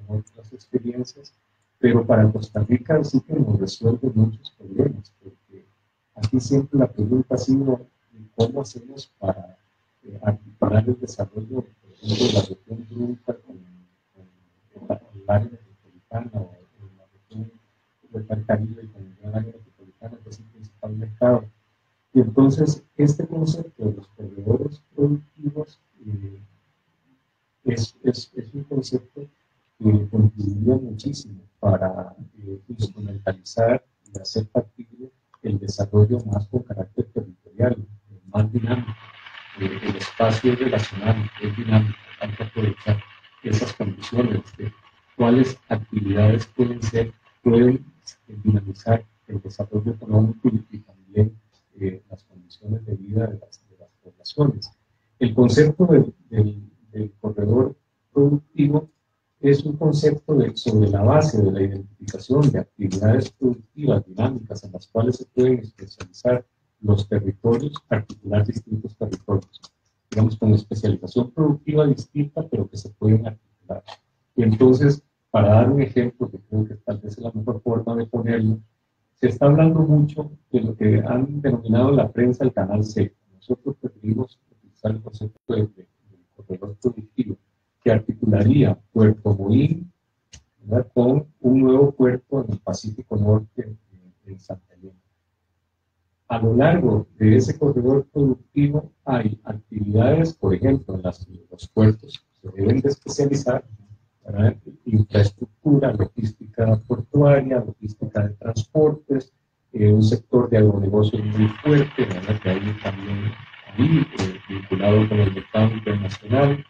otras experiencias, pero para Costa Rica sí que nos resuelve muchos problemas, porque aquí siempre la pregunta ha sido cómo hacemos para articular el desarrollo, por ejemplo, de la región Brunca con el área metropolitana o la región del Caribe con el área metropolitana, que es el principal mercado. Y entonces, este concepto de los corredores productivos es un concepto que contribuye muchísimo para instrumentalizar y hacer factible el desarrollo más con carácter territorial, más dinámico. El espacio relacional es dinámico, hay que aprovechar esas condiciones de cuáles actividades pueden dinamizar el desarrollo económico y también las condiciones de vida de las poblaciones. El concepto del corredor productivo es un concepto sobre la base de la identificación de actividades productivas dinámicas en las cuales se pueden especializar los territorios, articular distintos territorios. digamos, con especialización productiva distinta, pero que se pueden articular. Y entonces, para dar un ejemplo, que creo que tal vez es la mejor forma de ponerlo, se está hablando mucho de lo que han denominado en la prensa el canal seco. Nosotros preferimos utilizar el concepto de corredor productivo, que articularía Puerto Moín, ¿verdad?, con un nuevo puerto en el Pacífico Norte, en Santa Elena. A lo largo de ese corredor productivo hay actividades, por ejemplo, en los puertos se deben de especializar, ¿verdad?, infraestructura, logística portuaria, logística de transportes, un sector de agronegocios muy fuerte, ¿verdad?, que hay también ahí, vinculado con el mercado internacional.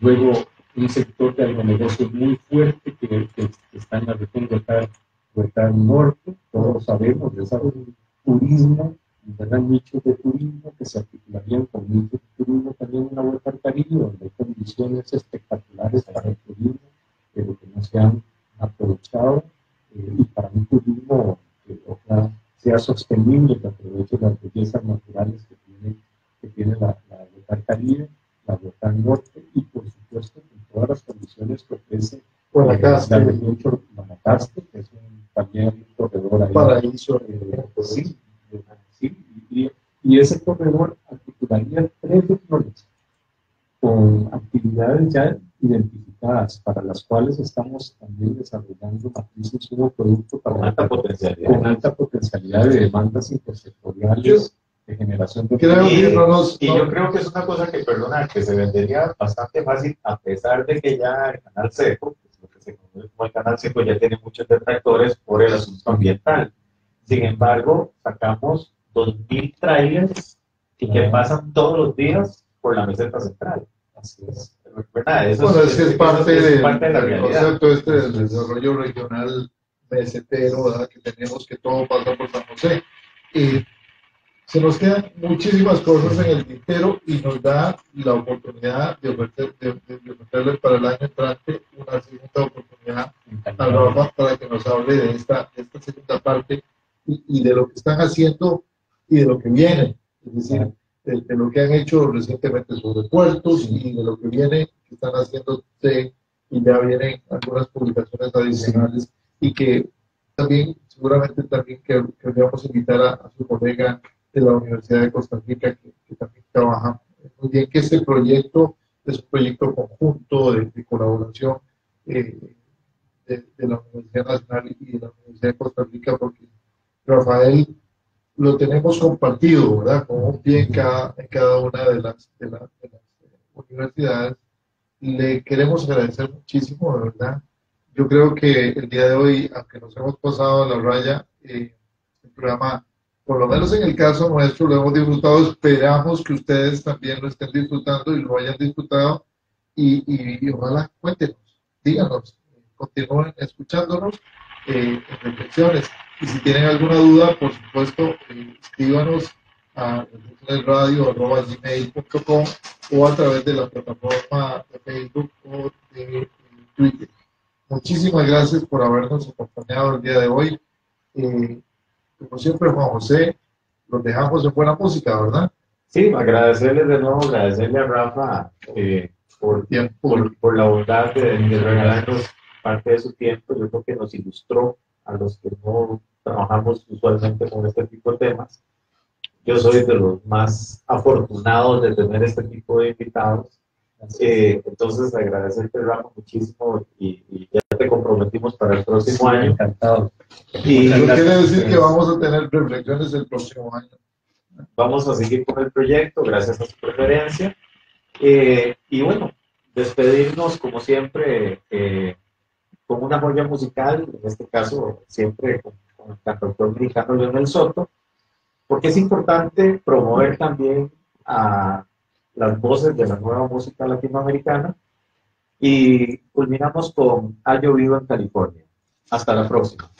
Luego, un sector de agronegocios muy fuerte que está en la región del norte, todos sabemos de ese turismo, ¿verdad?, nichos de turismo que se articularían con nichos de turismo también en la Vuelta al Caribe, donde hay condiciones espectaculares para el turismo, pero que no se han aprovechado, y para un turismo que sea sostenible, que aproveche las bellezas naturales que tiene la Vuelta al Caribe, la Vuelta al Norte, y por supuesto con todas las condiciones que ofrece Guanacaste, la región Guanacaste, que es también un corredor ahí. Paraíso. Sí, sí, y ese corredor articularía 3 regiones con actividades ya identificadas, para las cuales estamos también desarrollando matrices de producto con alta potencialidad. Con alta potencialidad de demandas intersectoriales, de generación de... Y yo creo que es una cosa que, perdona, que se vendería bastante fácil, a pesar de que ya el canal seco, que es lo que se conoce como el canal seco, ya tiene muchos detractores por el asunto ambiental. Sin embargo, sacamos 2.000 trailers que pasan todos los días por la meseta central. Así es. ¿Verdad? Eso Bueno, es parte de la del realidad. concepto este del desarrollo regional mesetero, ¿verdad?, que tenemos, que todo pasa por San José. Se nos quedan muchísimas cosas en el tintero y nos da la oportunidad de ofrecerle para el año entrante una segunda oportunidad a Rafa para que nos hable de esta segunda parte y de lo que están haciendo y de lo que viene. Es decir, de lo que han hecho recientemente sobre puertos y de lo que viene, que están haciendo y ya vienen algunas publicaciones adicionales y que también, seguramente también que vamos a invitar a su colega de la Universidad de Costa Rica, que también trabaja muy bien, que este proyecto es un proyecto conjunto de colaboración de la Universidad Nacional y de la Universidad de Costa Rica, porque Rafael lo tenemos compartido, ¿verdad?, como un pie en cada una de las universidades. Le queremos agradecer muchísimo, de verdad. Yo creo que el día de hoy, aunque nos hemos pasado a la raya, el programa, por lo menos en el caso nuestro, lo hemos disfrutado. Esperamos que ustedes también lo estén disfrutando y lo hayan disfrutado. Y ojalá cuéntenos, díganos, continúen escuchándonos en reflexiones. Y si tienen alguna duda, por supuesto, escríbanos a radio@gmail.com o a través de la plataforma de Facebook o de Twitter. Muchísimas gracias por habernos acompañado el día de hoy. Como siempre, Juan José, los dejamos en buena música, ¿verdad? Sí, agradecerles de nuevo, agradecerle a Rafa por la bondad de regalarnos parte de su tiempo. Yo creo que nos ilustró a los que no trabajamos usualmente con este tipo de temas. Yo soy de los más afortunados de tener este tipo de invitados. Entonces, agradecerte, Rafa, muchísimo y ya te comprometimos para el próximo año. Encantado. Y eso quiere decir que vamos a tener reflexiones el próximo año. Vamos a seguir con el proyecto, gracias a su preferencia. Y bueno, despedirnos como siempre con una joya musical, en este caso siempre con el cantautor mexicano Leonel Soto, porque es importante promover también a las voces de la nueva música latinoamericana. Y culminamos con Ha llovido en California. Hasta la próxima.